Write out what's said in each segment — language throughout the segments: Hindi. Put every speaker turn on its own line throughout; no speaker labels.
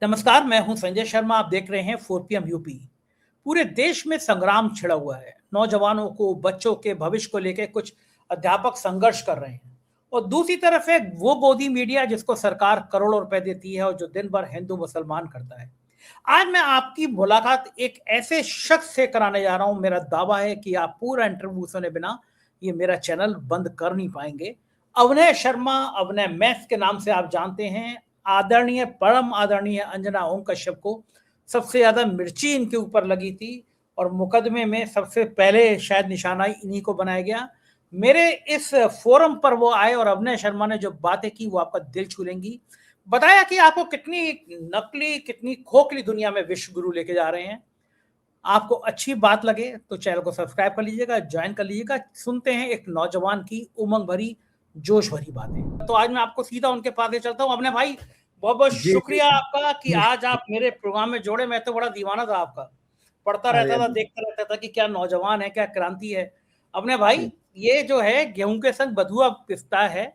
नमस्कार, मैं हूं संजय शर्मा। आप देख रहे हैं 4 PM यूपी। पूरे देश में संग्राम छिड़ा हुआ है। नौजवानों को, बच्चों के भविष्य को लेकर कुछ अध्यापक संघर्ष कर रहे हैं और दूसरी तरफ है वो गोदी मीडिया जिसको सरकार करोड़ों रुपए देती है और जो दिन भर हिंदू मुसलमान करता है। आज मैं आपकी मुलाकात एक ऐसे शख्स से कराने जा रहा हूं। मेरा दावा है कि आप पूरा इंटरव्यू सुने बिना ये मेरा चैनल बंद कर नहीं पाएंगे। अवनय शर्मा, अवनय मैथ के नाम से आप जानते हैं। आदरणीय, परम आदरणीय अंजना ओम कश्यप को सबसे ज्यादा मिर्ची इनके ऊपर लगी थी और मुकदमे में सबसे पहले शायद निशाना इन्हीं को बनाया गया। मेरे इस फोरम पर वो आए और अवनय शर्मा ने जो बातें की वो आपका दिल छू लेंगी। बताया कि आपको कितनी नकली, कितनी खोखली दुनिया में विश्व गुरु लेके जा रहे हैं। आपको अच्छी बात लगे तो चैनल को सब्सक्राइब कर लीजिएगा, ज्वाइन कर लीजिएगा। सुनते हैं एक नौजवान की उमंग भरी, जोश भरी बातें। तो आज मैं आपको सीधा उनके पास ले चलता हूँ। अपने भाई, बहुत बहुत
जी, जी,
शुक्रिया आपका कि
जी।
आज आप मेरे प्रोग्राम में जोड़े। मैं तो बड़ा दीवाना था आपका, पढ़ता रहता
अरे
था, देखता रहता था कि क्या नौजवान है, क्या क्रांति है। अपने भाई,
जी,
ये जो है गेहूं के संग बथुआ पिसता है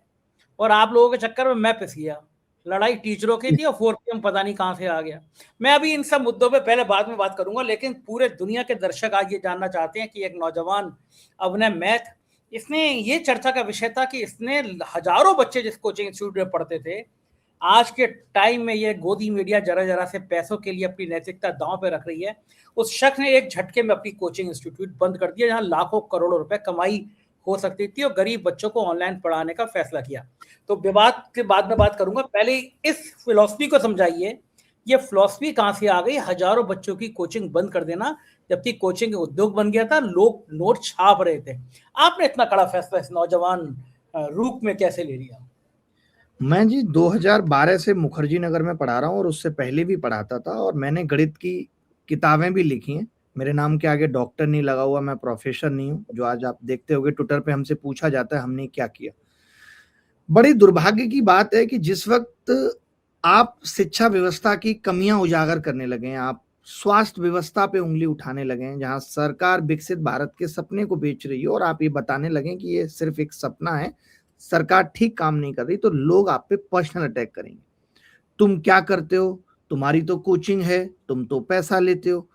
और आप लोगों के चक्कर में मैं पिस गया। लड़ाई टीचरों की थी और 4PM पता नहीं कहां से आ गया। मैं अभी इन सब मुद्दों पे पहले बाद में बात करूंगा, लेकिन पूरे दुनिया के दर्शक आज ये जानना चाहते हैं कि एक नौजवान अवनय मैथ, इसने ये चर्चा का विषय था कि इसने हजारों बच्चे जिस कोचिंग इंस्टीट्यूट में पढ़ते थे, आज के टाइम में ये गोदी मीडिया जरा जरा से पैसों के लिए अपनी नैतिकता दांव पे रख रही है। उस शख्स ने एक झटके में अपनी कोचिंग इंस्टीट्यूट बंद कर दिया जहां लाखों करोड़ों रुपए कमाई हो सकती थी और गरीब बच्चों को ऑनलाइन पढ़ाने का फैसला किया। तो विवाद के बाद में बात करूंगा, पहले इस फिलॉसफी को समझाइए। ये फिलॉसफी कहां से आ गई, हजारों बच्चों की कोचिंग बंद कर देना, जबकि कोचिंग उद्योग बन गया था, लोग नोट छाप रहे थे। आपने इतना कड़ा फैसला इस नौजवान रूप में कैसे ले लिया?
मैं जी 2012 से मुखर्जी नगर में पढ़ा रहा हूँ और उससे पहले भी पढ़ाता था और मैंने गणित की किताबें भी लिखी हैं। मेरे नाम के आगे डॉक्टर नहीं लगा हुआ, मैं प्रोफेसर नहीं हूँ, जो आज आप देखते होंगे ट्विटर पे हमसे पूछा जाता है हमने क्या किया। बड़ी दुर्भाग्य की बात है कि जिस वक्त आप शिक्षा व्यवस्था की कमियां उजागर करने लगे हैं, आप स्वास्थ्य व्यवस्था पे उंगली उठाने लगे हैं, जहां सरकार विकसित भारत के सपने को बेच रही है और आप ये बताने लगे कि ये सिर्फ एक सपना है, सरकार ठीक काम नहीं कर रही, तो लोग आप पे पर्सनल अटैक करेंगे। तुम क्या करते हो, तुम्हारी तो कोचिंग है, तुम तो पैसा लेते हो।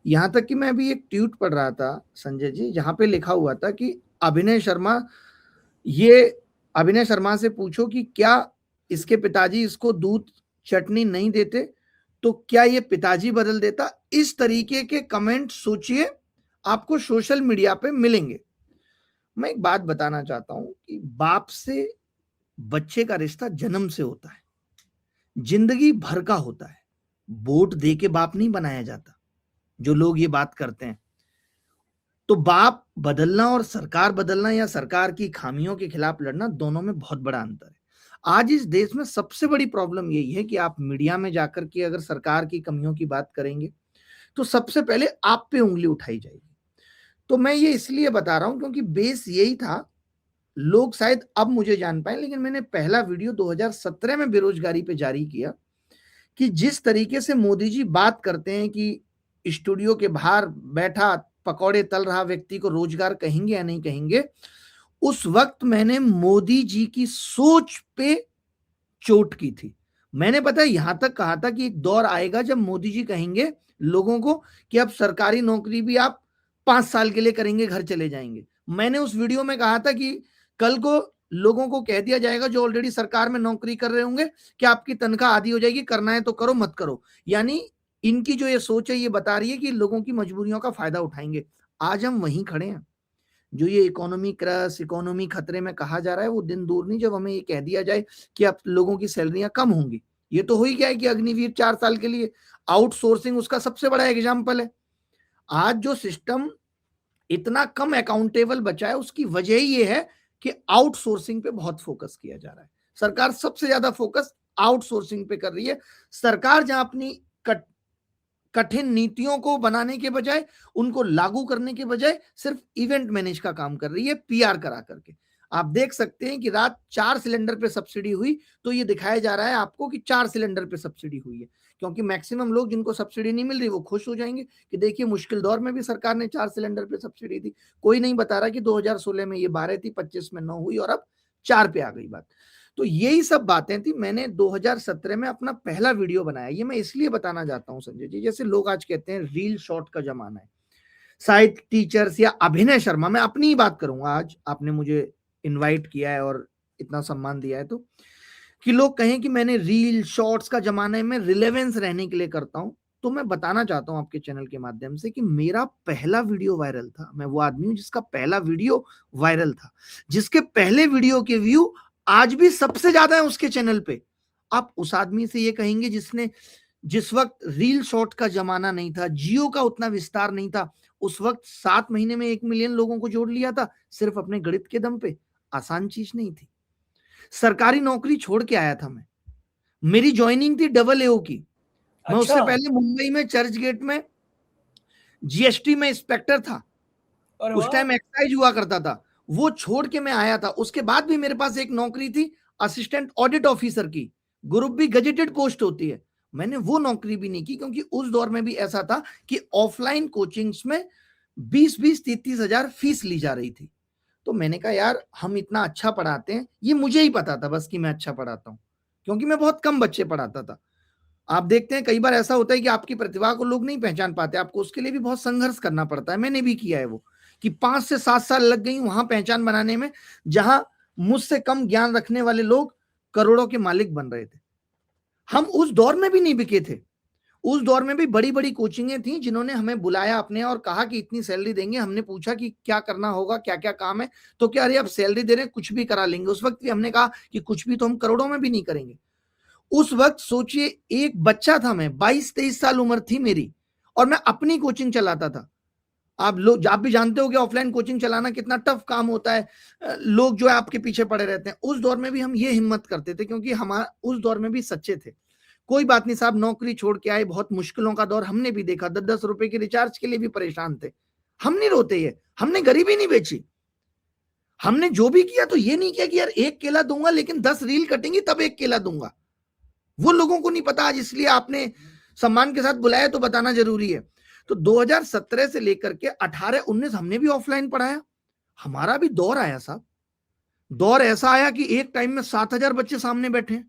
यहां तक कि मैं अभी एक ट्वीट पढ़ रहा था संजय जी, जहां पे लिखा हुआ था कि अभिनय शर्मा ये अभिनय शर्मा से पूछो कि क्या इसके पिताजी इसको दूध चटनी नहीं देते तो क्या ये पिताजी बदल देता। इस तरीके के कमेंट सोचिए, आपको सोशल मीडिया पे मिलेंगे। मैं एक बात बताना चाहता हूं कि बाप से बच्चे का रिश्ता जन्म से होता है, जिंदगी भर का होता है। वोट दे के बाप नहीं बनाया जाता। जो लोग ये बात करते हैं, तो बाप बदलना और सरकार बदलना या सरकार की खामियों के खिलाफ लड़ना, दोनों में बहुत बड़ा अंतर है। आज इस देश में सबसे बड़ी प्रॉब्लम यही है कि आप मीडिया में जाकर के अगर सरकार की कमियों की बात करेंगे तो सबसे पहले आप पे उंगली उठाई जाएगी। तो मैं ये इसलिए बता रहा हूं क्योंकि बेस यही था। लोग शायद अब मुझे जान पाए, लेकिन मैंने पहला वीडियो 2017 में बेरोजगारी पे जारी किया कि जिस तरीके से मोदी जी बात करते हैं कि स्टूडियो के बाहर बैठा पकौड़े तल रहा व्यक्ति को रोजगार कहेंगे या नहीं कहेंगे, उस वक्त मैंने मोदी जी की सोच पे चोट की थी। मैंने पता है यहां तक कहा था कि एक दौर आएगा जब मोदी जी कहेंगे लोगों को कि अब सरकारी नौकरी भी आप 5 साल के लिए करेंगे, घर चले जाएंगे। मैंने उस वीडियो में कहा था कि कल को लोगों को कह दिया जाएगा जो ऑलरेडी सरकार में नौकरी कर रहे होंगे कि आपकी तनख्वाह आधी हो जाएगी, करना है तो करो, मत करो। यानी इनकी जो ये सोच है ये बता रही है कि लोगों की मजबूरियों का फायदा उठाएंगे। आज हम वहीं खड़े हैं। जो ये इकोनॉमी क्रैश, इकोनॉमी खतरे में कहा जा रहा है, वो दिन दूर नहीं जब हमें ये कह दिया जाए कि अब लोगों की सैलरियां कम होंगी। ये तो हो ही गया है कि अग्निवीर 4 साल के लिए आउटसोर्सिंग उसका सबसे बड़ा एग्जाम्पल है। आज जो सिस्टम इतना कम अकाउंटेबल बचा है उसकी वजह ही ये है कि आउटसोर्सिंग पे बहुत फोकस किया जा रहा है। सरकार सबसे ज्यादा फोकस आउटसोर्सिंग पे कर रही है। सरकार जहां अपनी कठिन नीतियों को बनाने के बजाय, उनको लागू करने के बजाय सिर्फ इवेंट मैनेज का काम कर रही है, पीआर करा करके। आप देख सकते हैं कि रात 4 सिलेंडर पे सब्सिडी हुई तो ये दिखाया जा रहा है आपको कि 4 सिलेंडर पे सब्सिडी हुई है, क्योंकि मैक्सिमम लोग जिनको सब्सिडी नहीं मिल रही वो खुश हो जाएंगे कि देखिए मुश्किल दौर में भी सरकार ने 4 सिलेंडर पे सब्सिडी दी। कोई नहीं बता रहा कि 2016 में ये 12 थी, 25 में 9 हुई और अब 4 पे आ गई बात। तो यही सब बातें थी। मैंने 2017 में अपना पहला वीडियो बनाया। ये मैं इसलिए बताना चाहता हूं संजय जी, जैसे लोग आज कहते हैं रील शॉर्ट का जमाना है, शायद टीचर्स या अभिनय शर्मा, मैं अपनी ही बात करूंगा, आज आपने मुझे इनवाइट किया है और इतना सम्मान दिया है, तो कि लोग कहें कि मैंने रील शॉर्ट्स का जमाने में रिलेवेंस रहने के लिए करता हूं, तो मैं बताना चाहता हूं आपके चैनल के माध्यम से कि मेरा पहला वीडियो वायरल था। मैं वो आदमी हूं जिसका पहला वीडियो वायरल था, जिसके पहले वीडियो के व्यू आज भी सबसे ज्यादा है उसके चैनल पे। आप उस आदमी से ये कहेंगे जिसने, जिस वक्त रील शॉर्ट का जमाना नहीं था, जियो का उतना विस्तार नहीं था, उस वक्त 7 महीने में 1 मिलियन लोगों को जोड़ लिया था सिर्फ अपने गणित के दम पे। आसान चीज नहीं थी। सरकारी नौकरी छोड़ के आया था मैं, मेरी ज्वाइनिंग थी डबल एओ की। मैं उससे
अच्छा।
पहले मुंबई में चर्च गेट में जीएसटी में इंस्पेक्टर था,
अरे
उस
वाह।
टाइम एक्साइज हुआ करता था, वो छोड़ के मैं आया था। उसके बाद भी मेरे पास एक नौकरी थी असिस्टेंट ऑडिट ऑफिसर की, ग्रुप बी गजेटेड पोस्ट होती है, मैंने वो नौकरी भी नहीं की, क्योंकि उस दौर में भी ऐसा था कि ऑफलाइन कोचिंग्स में 20-20, 30-30 हजार फीस ली जा रही थी। तो मैंने कहा यार हम इतना अच्छा पढ़ाते हैं, ये मुझे ही पता था बस कि मैं अच्छा पढ़ाता हूँ, क्योंकि मैं बहुत कम बच्चे पढ़ाता था। आप देखते हैं कई बार ऐसा होता है कि आपकी प्रतिभा को लोग नहीं पहचान पाते, आपको उसके लिए भी बहुत संघर्ष करना पड़ता है। मैंने भी किया है वो, कि 5 से 7 साल लग गई वहां पहचान बनाने में, जहां मुझसे कम ज्ञान रखने वाले लोग करोड़ों के मालिक बन रहे थे। हम उस दौर में भी नहीं बिके थे। उस दौर में भी बड़ी बड़ी कोचिंगें थी जिन्होंने हमें बुलाया अपने और कहा कि इतनी सैलरी देंगे। हमने पूछा कि क्या करना होगा, क्या क्या काम है, तो क्या अरे आप सैलरी दे रहे हैं, कुछ भी करा लेंगे। उस वक्त भी हमने कहा कि कुछ भी तो हम करोड़ों में भी नहीं करेंगे। उस वक्त सोचिए एक बच्चा था मैं, 22-23 साल उम्र थी मेरी, और मैं अपनी कोचिंग चलाता था। आप भी जानते हो कि ऑफलाइन कोचिंग चलाना कितना टफ काम होता है, लोग जो है आपके पीछे पड़े रहते हैं। उस दौर में भी हम ये हिम्मत करते थे, क्योंकि हमारा उस दौर में भी सच्चे थे। कोई बात नहीं साहब, नौकरी छोड़ के आए, बहुत मुश्किलों का दौर हमने भी देखा, 10-10 रुपए के रिचार्ज के लिए भी परेशान थे। हम नहीं रोते, ये हमने गरीबी नहीं बेची। हमने जो भी किया तो ये नहीं किया कि यार 1 केला दूंगा लेकिन 10 रील कटेंगी तब 1 केला दूंगा। वो लोगों को नहीं पता आज, इसलिए आपने सम्मान के साथ बुलाया तो बताना जरूरी है। तो 2017 से लेकर के 18-19 हमने भी ऑफलाइन पढ़ाया। हमारा भी दौर आया साहब, दौर ऐसा आया कि एक टाइम में 7,000 बच्चे सामने बैठे,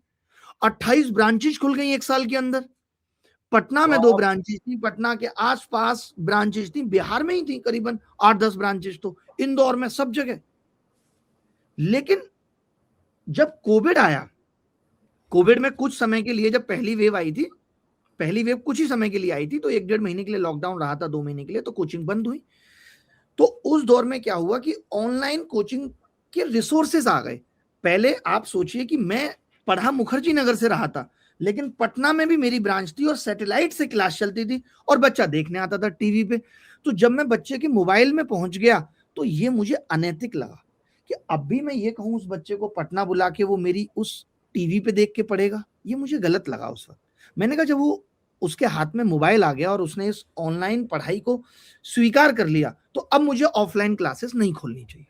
28 ब्रांचेज खुल गई 1 साल के अंदर। पटना में 2 ब्रांचेज थी, पटना के आसपास ब्रांचेज थी, बिहार में ही थी करीबन 8-10 ब्रांचेज, तो इंदौर में, सब जगह। लेकिन जब कोविड आया, कोविड में कुछ समय के लिए, जब पहली वेव आई थी, पहली वेव कुछ ही समय के लिए आई थी, तो 1-1.5 महीने के लिए लॉकडाउन रहा था, 2 महीने के लिए, तो कोचिंग बंद हुई। तो उस दौर में क्या हुआ कि ऑनलाइन कोचिंग के रिसोर्सेज आ गए। पहले आप सोचिए कि मैं पढ़ा मुखर्जी नगर से रहा था, लेकिन पटना में भी मेरी ब्रांच थी और सैटेलाइट से क्लास चलती थी और बच्चा देखने आता था टीवी पे। तो जब मैं बच्चे के मोबाइल में पहुंच गया तो ये मुझे अनैतिक लगा कि अब भी मैं ये कहूं उस बच्चे को पटना बुला के वो मेरी उस टीवी पे देख के पढ़ेगा, ये मुझे गलत लगा उस वक्त। मैंने कहा जब वो उसके हाथ में मोबाइल आ गया और उसने इस ऑनलाइन पढ़ाई को स्वीकार कर लिया, तो अब मुझे ऑफलाइन क्लासेस नहीं खोलनी चाहिए।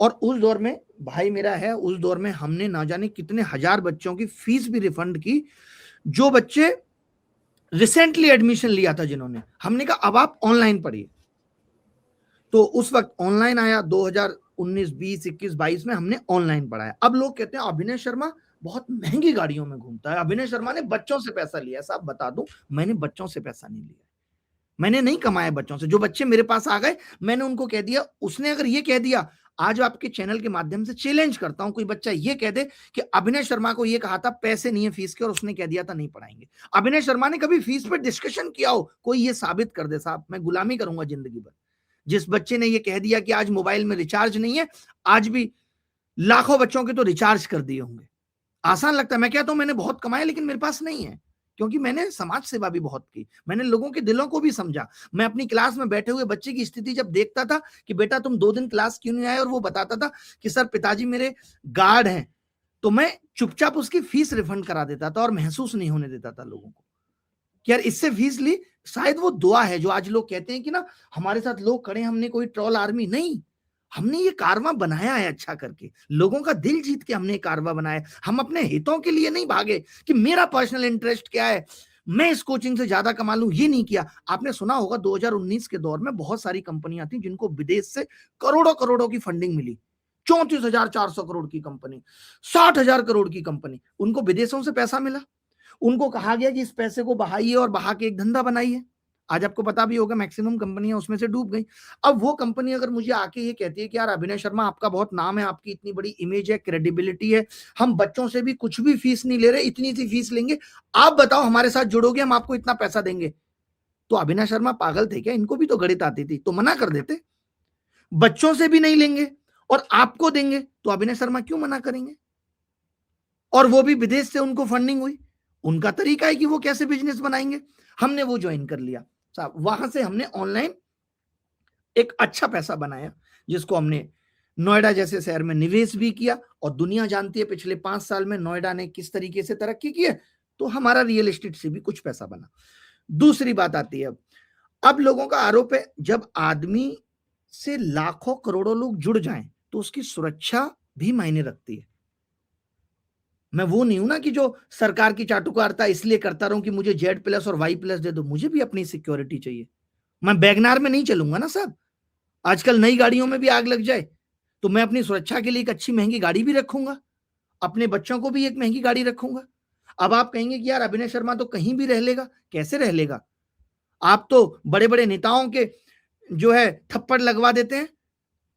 और उस दौर में भाई मेरा है, उस दौर में हमने ना जाने कितने हजार बच्चों की फीस भी रिफंड की, जो बच्चे रिसेंटली एडमिशन लिया था जिन्होंने। हमने कहा अब आप ऑनलाइन पढ़िए। तो उस वक्त ऑनलाइन आया, 2019, 20, 21, 22 में हमने ऑनलाइन पढ़ाया। अब लोग कहते हैं अभिनय शर्मा बहुत महंगी गाड़ियों में घूमता है, अभिनय शर्मा ने बच्चों से पैसा लिया। साहब बता दूं, मैंने बच्चों से पैसा नहीं लिया, मैंने नहीं कमाया बच्चों से। जो बच्चे मेरे पास आ गए मैंने उनको कह दिया, उसने अगर ये कह दिया, आज आपके चैनल के माध्यम से चैलेंज करता हूं, कोई बच्चा ये कह दे कि अभिनय शर्मा को ये कहा था पैसे नहीं है फीस के और उसने कह दिया था नहीं पढ़ाएंगे, अभिनय शर्मा ने कभी फीस पे डिस्कशन किया हो, कोई ये साबित कर दे साहब, मैं गुलामी करूंगा जिंदगी भर। जिस बच्चे ने ये कह दिया कि आज मोबाइल में रिचार्ज नहीं है, आज भी लाखों बच्चों के तो रिचार्ज कर दिए होंगे। आसान लगता है, मैं कहता हूं मैंने बहुत कमाया लेकिन मेरे पास नहीं है, क्योंकि मैंने समाज सेवा भी बहुत की, मैंने लोगों के दिलों को भी समझा। मैं अपनी क्लास में बैठे हुए बच्चे की स्थिति जब देखता था कि बेटा तुम 2 दिन क्लास क्यों नहीं आए, और वो बताता था कि सर पिताजी मेरे गार्ड हैं, तो मैं चुपचाप उसकी फीस रिफंड करा देता था और महसूस नहीं होने देता था लोगों को कि यार इससे फीस ली। शायद वो दुआ है जो आज लोग कहते हैं कि ना हमारे साथ लोग खड़े, हमने कोई ट्रोल आर्मी नहीं, हमने ये कारवां बनाया है अच्छा करके, लोगों का दिल जीत के हमने कारवां बनाया। हम अपने हितों के लिए नहीं भागे कि मेरा पर्सनल इंटरेस्ट क्या है, मैं इस कोचिंग से ज्यादा कमा लूं, ये नहीं किया। आपने सुना होगा 2019 के दौर में बहुत सारी कंपनियां थी जिनको विदेश से करोड़ों करोड़ों की फंडिंग मिली, 34,400 करोड़ की कंपनी, 60,000 करोड़ की कंपनी। उनको विदेशों से पैसा मिला, उनको कहा गया कि इस पैसे को बहाइए और बहा के एक धंधा बनाइए। आज आपको पता भी होगा मैक्सिमम कंपनियां उसमें से डूब गई। अब वो कंपनी अगर मुझे आके ये कहती है कि यार अभिनय शर्मा आपका बहुत नाम है, आपकी इतनी बड़ी इमेज है, क्रेडिबिलिटी है, हम बच्चों से भी कुछ भी फीस नहीं ले रहे, इतनी सी फीस लेंगे, आप बताओ हमारे साथ जुड़ोगे, हम आपको इतना पैसा देंगे। तो अभिनय शर्मा पागल थे क्या? इनको भी तो गणित आती थी, तो मना कर देते। बच्चों से भी नहीं लेंगे और आपको देंगे, तो अभिनय शर्मा क्यों मना करेंगे? और वो भी विदेश से उनको फंडिंग हुई, उनका तरीका है कि वो कैसे बिजनेस बनाएंगे। हमने वो ज्वाइन कर लिया साहब, वहां से हमने ऑनलाइन एक अच्छा पैसा बनाया, जिसको हमने नोएडा जैसे शहर में निवेश भी किया। और दुनिया जानती है पिछले 5 साल में नोएडा ने किस तरीके से तरक्की की है, तो हमारा रियल एस्टेट से भी कुछ पैसा बना। दूसरी बात आती है, अब लोगों का आरोप है जब आदमी से लाखों करोड़ों लोग जुड़ जाएं तो उसकी सुरक्षा भी मायने रखती है। मैं वो नहीं हूं ना कि जो सरकार की चाटुकारिता इसलिए करता रहूं कि मुझे Z+ और Y+ दे दो, मुझे भी अपनी सिक्योरिटी चाहिए। मैं बैगनार में नहीं चलूंगा ना साहब, आजकल नई गाड़ियों में भी आग लग जाए तो मैं अपनी सुरक्षा के लिए एक अच्छी महंगी गाड़ी भी रखूंगा, अपने बच्चों को भी एक महंगी गाड़ी रखूंगा। अब आप कहेंगे कि यार अभिनय शर्मा तो कहीं भी रह लेगा, कैसे रह लेगा? आप तो बड़े बड़े नेताओं के जो है थप्पड़ लगवा देते हैं।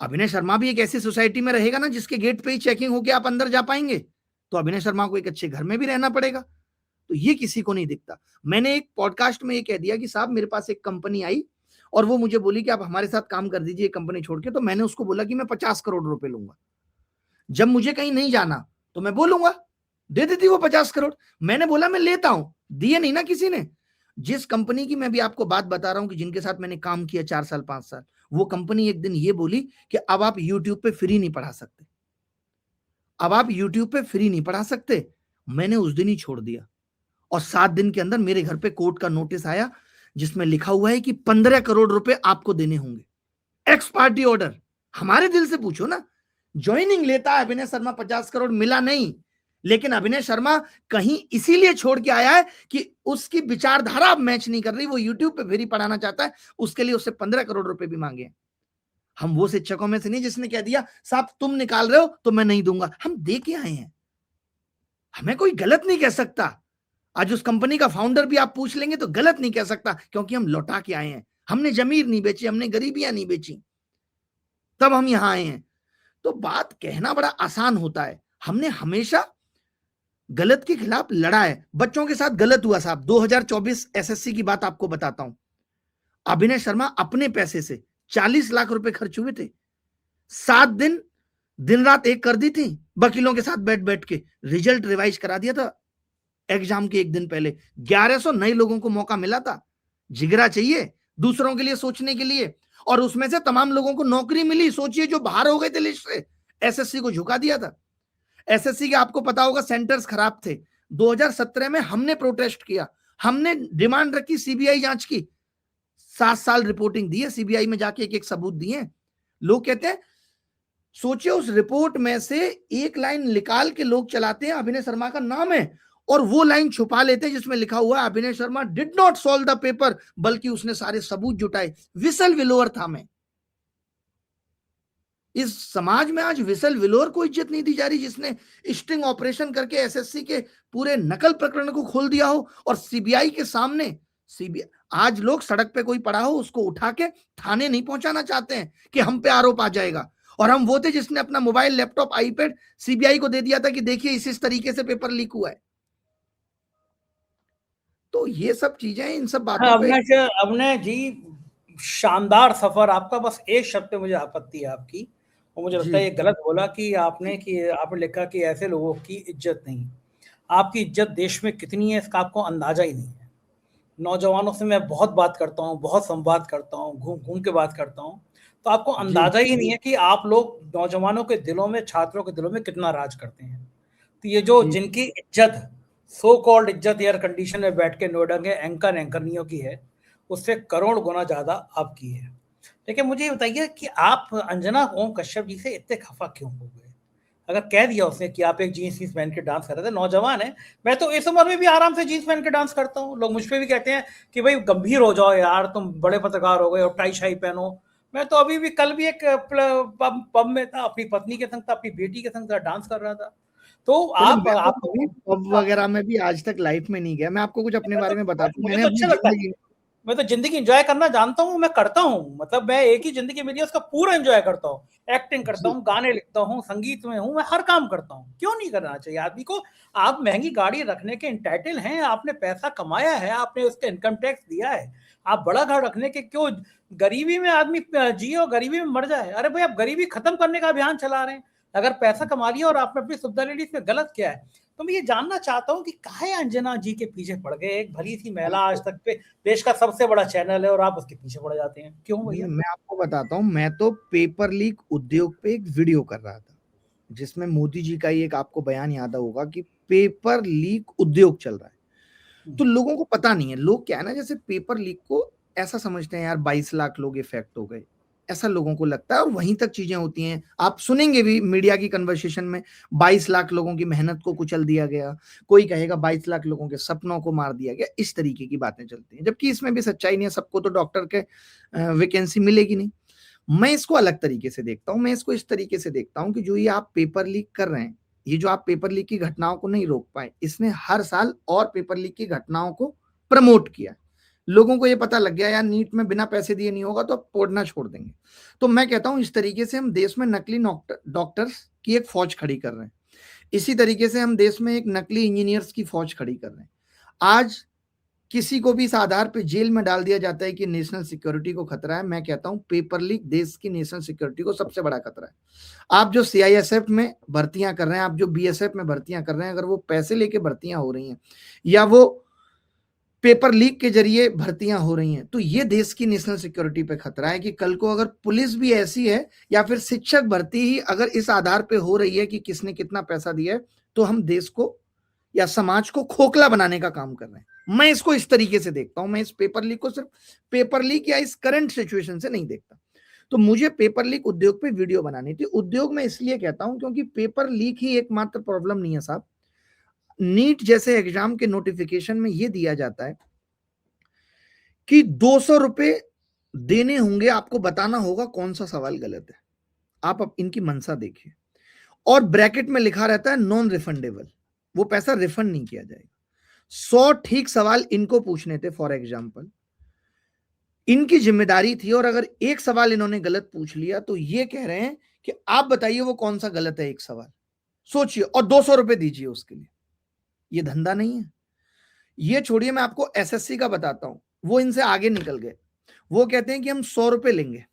अभिनय शर्मा भी एक ऐसी सोसाइटी में रहेगा ना जिसके गेट पे ही चेकिंग होके आप अंदर जा पाएंगे, तो अभिनय शर्मा को एक अच्छे घर में भी रहना पड़ेगा। तो ये किसी को नहीं दिखता। मैंने एक पॉडकास्ट में ये कह दिया कि साहब मेरे पास एक कंपनी आई और वो मुझे बोली कि आप हमारे साथ काम कर दीजिए कंपनी छोड़ के, तो मैंने उसको बोला कि मैं 50 करोड़ रुपए लूंगा। जब मुझे कहीं नहीं जाना तो मैं बोलूंगा, दे देती वो 50 करोड़। मैंने बोला मैं लेता हूं, दिए नहीं ना किसी ने। जिस कंपनी की मैं भी आपको बात बता रहा हूं कि जिनके साथ मैंने काम किया 4 साल 5 साल, वो कंपनी एक दिन ये बोली कि अब आप यूट्यूब पे फ्री नहीं पढ़ा सकते, अब आप यूट्यूब पे फ्री नहीं पढ़ा सकते। मैंने उस दिन ही छोड़ दिया और 7 दिन के अंदर मेरे घर पे कोर्ट का नोटिस आया जिसमें लिखा हुआ है कि 15 करोड़ रुपए आपको देने होंगे, एक्स पार्टी ऑर्डर। हमारे दिल से पूछो ना, ज्वाइनिंग लेता है अभिनय शर्मा, 50 करोड़ मिला नहीं, लेकिन अभिनय शर्मा कहीं इसीलिए छोड़ के आया है कि उसकी विचारधारा अब मैच नहीं कर रही, वो यूट्यूब पे फ्री पढ़ाना चाहता है, उसके लिए उससे 15 करोड़ रुपए भी मांगे। हम वो शिक्षकों में से नहीं जिसने कह दिया साहब तुम निकाल रहे हो तो मैं नहीं दूंगा, हम दे के आए हैं, हमें कोई गलत नहीं कह सकता। आज उस कंपनी का फाउंडर भी आप पूछ लेंगे तो गलत नहीं कह सकता, क्योंकि हम लौटा के आए हैं, हमने जमीर नहीं बेची, हमने गरीबियां नहीं बेची, तब हम यहां आए हैं। तो बात कहना बड़ा आसान होता है, हमने हमेशा गलत के खिलाफ लड़ा है। बच्चों के साथ गलत हुआ साहब, 2024 एसएससी की बात आपको बताता हूं। अभिनय शर्मा अपने पैसे से 40 लाख रुपए खर्च हुए थे, 7 दिन दिन रात एक कर दी थी, वकीलों के साथ बैठ बैठ के रिजल्ट रिवाइज करा दिया था एग्जाम के एक दिन पहले। 1100 नए लोगों को मौका मिला था। जिगरा चाहिए दूसरों के लिए सोचने के लिए, और उसमें से तमाम लोगों को नौकरी मिली। सोचिए जो बाहर हो गए थे लिस्ट से, एसएससी को झुका दिया था। एसएससी के आपको पता होगा सेंटर्स खराब थे। 2017 में हमने प्रोटेस्ट किया, हमने डिमांड रखी सीबीआई जांच की, 7 साल रिपोर्टिंग दी है सीबीआई में, जाके एक एक सबूत दिए। लोग कहते हैं, सोचिए उस रिपोर्ट में से एक लाइन निकाल के लोग चलाते हैं अभिनय शर्मा का नाम है, और वो लाइन छुपा लेते हैं जिसमें लिखा हुआ है अभिनय Sharma did not solve the paper, बल्कि उसने सारे सबूत जुटाए। विसल विलोअर था मैं। इस समाज में आज विसल विलोर को इज्जत नहीं दी जा रही, जिसने स्टिंग ऑपरेशन करके एसएससी के पूरे नकल प्रकरण को खोल दिया हो, और सीबीआई के सामने सीबीआई आज लोग सड़क पे कोई पड़ा हो उसको उठा के थाने नहीं पहुंचाना चाहते हैं कि हम पे आरोप आ जाएगा। और हम वो थे जिसने अपना मोबाइल, लैपटॉप, आईपैड सीबीआई को दे दिया था कि देखिए इस तरीके से पेपर लीक हुआ है। तो ये सब चीजें, इन सब बातों पे
अभिनय जी शानदार सफर आपका। बस एक शब्द पे मुझे आपत्ति है आपकी, और मुझे लगता है ये गलत बोला कि आपने लिखा कि ऐसे लोगों की इज्जत नहीं। आपकी इज्जत देश में कितनी है इसका आपको अंदाजा ही नहीं है। नौजवानों से मैं बहुत बात करता हूँ, बहुत संवाद करता हूँ, घूम घूम के बात करता हूँ, तो आपको अंदाजा ही नहीं है कि आप लोग नौजवानों के दिलों में, छात्रों के दिलों में कितना राज करते हैं। तो ये जो जिनकी इज्जत, सो कॉल्ड इज्जत एयर कंडीशन में बैठ के नोएडा के एंकरनियों की है, उससे करोड़ गुना ज्यादा आपकी है। लेकिन मुझे बताइए कि आप अंजना ओम कश्यप जी से इतने खफा क्यों हो गए? अगर कह दिया उसने कि आप एक जीन्स वीन्स पहन के डांस कर रहे थे, नौजवान है, मैं तो इस उम्र में भी आराम से जीन्स पहन के डांस करता हूँ। लोग मुझ पर भी कहते हैं कि भाई गंभीर हो जाओ यार, तुम बड़े पत्रकार हो गए और टाई शाई पहनो। मैं तो अभी भी, कल भी एक पब में था, अपनी पत्नी के संग था, अपनी बेटी के संग था, डांस कर रहा था। तो
चलिए,
आप
मैं तो
आप
कभी पब वगैरह में भी आज तक लाइफ में नहीं गया। मैं आपको कुछ अपने बारे में बताता हूँ।
मुझे
मैंने
तो
अपनी
अच्छा लगता है,
जिंदगी
मैं तो जिंदगी एंजॉय करना जानता हूँ, मैं करता हूँ, मतलब मैं एक ही जिंदगी मिली है, उसका पूरा एंजॉय करता हूँ। एक्टिंग करता
जी,
हूँ, गाने लिखता हूँ, संगीत में हूँ, मैं हर काम करता हूँ। क्यों नहीं करना चाहिए आदमी को? आप महंगी गाड़ी रखने के इंटाइटल हैं, आपने पैसा कमाया है, आपने उसका इनकम टैक्स दिया है। आप बड़ा घर रखने के क्यों? गरीबी में आदमी जिए और गरीबी में मर जाए? अरे भाई, आप गरीबी खत्म करने का अभियान चला रहे हैं। अगर पैसा कमा लिया और आपने अपनी सुविधा ले ली, इसमें गलत क्या है? तो मैं ये जानना चाहता हूँ कि काहे अंजना जी के पीछे पड़ गए? एक भली सी महिला, आज तक पे देश का सबसे बड़ा चैनल है, और आप उसके पीछे पड़ जाते हैं, क्यों भैया?
मैं आपको बताता हूँ। मैं तो पेपर लीक उद्योग पे एक वीडियो कर रहा था, जिसमें मोदी जी का ही एक आपको बयान याद होगा कि पेपर लीक उद्योग चल रहा है। तो लोगों को पता नहीं है। लोग क्या है ना, जैसे पेपर लीक को ऐसा समझते हैं, यार 22 लाख लोग इफेक्ट हो गए, ऐसा लोगों को लगता है, और वहीं तक चीजें होती हैं। आप सुनेंगे भी मीडिया की कन्वर्सेशन में, 22 लाख लोगों की मेहनत को कुचल दिया गया, कोई कहेगा 22 लाख लोगों के सपनों को मार दिया गया, इस तरीके की बातें चलती हैं, जबकि इसमें भी सच्चाई नहीं है। सबको तो डॉक्टर के वैकेंसी मिलेगी नहीं। मैं इसको अलग तरीके से देखता हूं। मैं इसको इस तरीके से देखता हूं कि जो ये आप पेपर लीक कर रहे हैं, ये जो आप पेपर लीक की घटनाओं को नहीं रोक पाए, इसने हर साल और पेपर लीक की घटनाओं को प्रमोट किया। लोगों को ये पता लग गया, यार नीट में बिना पैसे दिए नहीं होगा, तो अब पढ़ना छोड़ देंगे। तो मैं कहता हूं, इस तरीके से हम देश में नकली डॉक्टर्स की एक फौज खड़ी कर रहे हैं। इसी तरीके से हम देश में एक नकली इंजीनियर्स की फौज खड़ी कर रहे हैं। आज किसी को भी इस आधार पे जेल में डाल दिया जाता है कि नेशनल सिक्योरिटी को खतरा है। मैं कहता हूं, पेपर लीक देश की नेशनल सिक्योरिटी को सबसे बड़ा खतरा है। आप जो सीआईएसएफ में भर्तियां कर रहे हैं, आप जो बीएसएफ में भर्तियां कर रहे हैं, अगर वो पैसे लेके भर्तियां हो रही हैं या वो पेपर लीक के जरिए भर्तियां हो रही हैं, तो ये देश की नेशनल सिक्योरिटी पे खतरा है कि कल को अगर पुलिस भी ऐसी है या फिर शिक्षक भर्ती ही अगर इस आधार पे हो रही है कि किसने कितना पैसा दिया है, तो हम देश को या समाज को खोखला बनाने का काम कर रहे हैं। मैं इसको इस तरीके से देखता हूं। मैं इस पेपर लीक को सिर्फ पेपर लीक या इस करंट सिचुएशन से नहीं देखता। तो मुझे पेपर लीक उद्योग पे वीडियो बनानी थी। उद्योग में इसलिए कहता हूं क्योंकि पेपर लीक ही एकमात्र प्रॉब्लम नहीं है साहब। नीट जैसे एग्जाम के नोटिफिकेशन में यह दिया जाता है कि 200 रुपए देने होंगे, आपको बताना होगा कौन सा सवाल गलत है। आप अब इनकी मंशा देखिए, और ब्रैकेट में लिखा रहता है नॉन रिफंडेबल, वो पैसा रिफंड नहीं किया जाएगा। 100 ठीक सवाल इनको पूछने थे फॉर एग्जाम्पल, इनकी जिम्मेदारी थी, और अगर एक सवाल इन्होंने गलत पूछ लिया तो ये कह रहे हैं कि आप बताइए वो कौन सा गलत है एक सवाल, सोचिए, और 200 रुपए दीजिए उसके लिए। ये धंधा नहीं है। ये छोड़िए, मैं आपको एसएससी का बताता हूं। वो इनसे आगे निकल गए। वो कहते हैं कि हम 100 रुपए लेंगे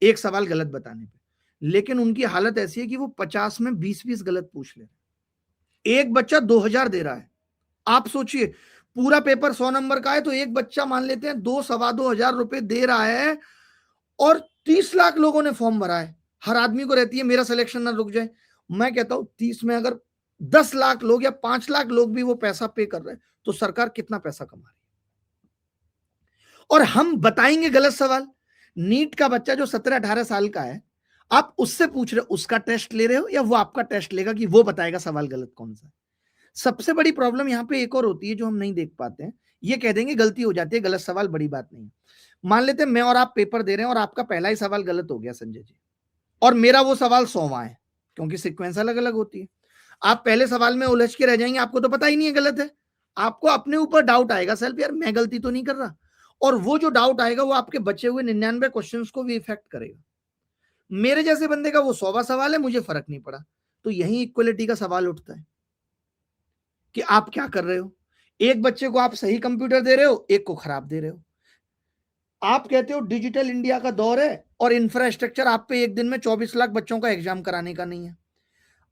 एक सवाल गलत बताने पे, लेकिन उनकी हालत ऐसी है कि वो 50 में 20-20 गलत पूछ ले। एक बच्चा 2000 दे रहा है। आप सोचिए, पूरा पेपर 100 नंबर का है, तो एक बच्चा मान लेते हैं 2-2.25 हजार रुपए दे रहा है, और 30 लाख लोगों ने फॉर्म भरा है। हर आदमी को रहती है मेरा सिलेक्शन ना रुक जाए। मैं कहता हूं 30 में अगर 10 लाख लोग या 5 लाख लोग भी वो पैसा पे कर रहे हैं, तो सरकार कितना पैसा कमा रही है। और हम बताएंगे गलत सवाल। नीट का बच्चा जो 17-18 साल का है, आप उससे पूछ रहे हो, उसका टेस्ट ले रहे हो, या वो आपका टेस्ट लेगा कि वो बताएगा सवाल गलत कौन सा है। सबसे बड़ी प्रॉब्लम यहां पे एक और होती है जो हम नहीं देख पाते हैं। ये कह देंगे गलती हो जाती है, गलत सवाल बड़ी बात नहीं। मान लेते हैं मैं और आप पेपर दे रहे हैं और आपका पहला ही सवाल गलत हो गया संजय जी, और मेरा वो सवाल 100वां है, क्योंकि सीक्वेंस अलग अलग होती है। आप पहले सवाल में उलझ के रह जाएंगे, आपको तो पता ही नहीं है गलत है। आपको अपने ऊपर डाउट आएगा, सेल्फ, यार मैं गलती तो नहीं कर रहा। और वो जो डाउट आएगा वो आपके बचे हुए 99 क्वेश्चंस को भी इफेक्ट करेगा। मेरे जैसे बंदे का वो 100वां सवाल है, मुझे फर्क नहीं पड़ा। तो यही इक्वलिटी का सवाल उठता है कि आप क्या कर रहे हो। एक बच्चे को आप सही कंप्यूटर दे रहे हो, एक को खराब दे रहे हो। आप कहते हो डिजिटल इंडिया का दौर है, और इंफ्रास्ट्रक्चर आप पे एक दिन में 24 लाख बच्चों का एग्जाम कराने का नहीं है।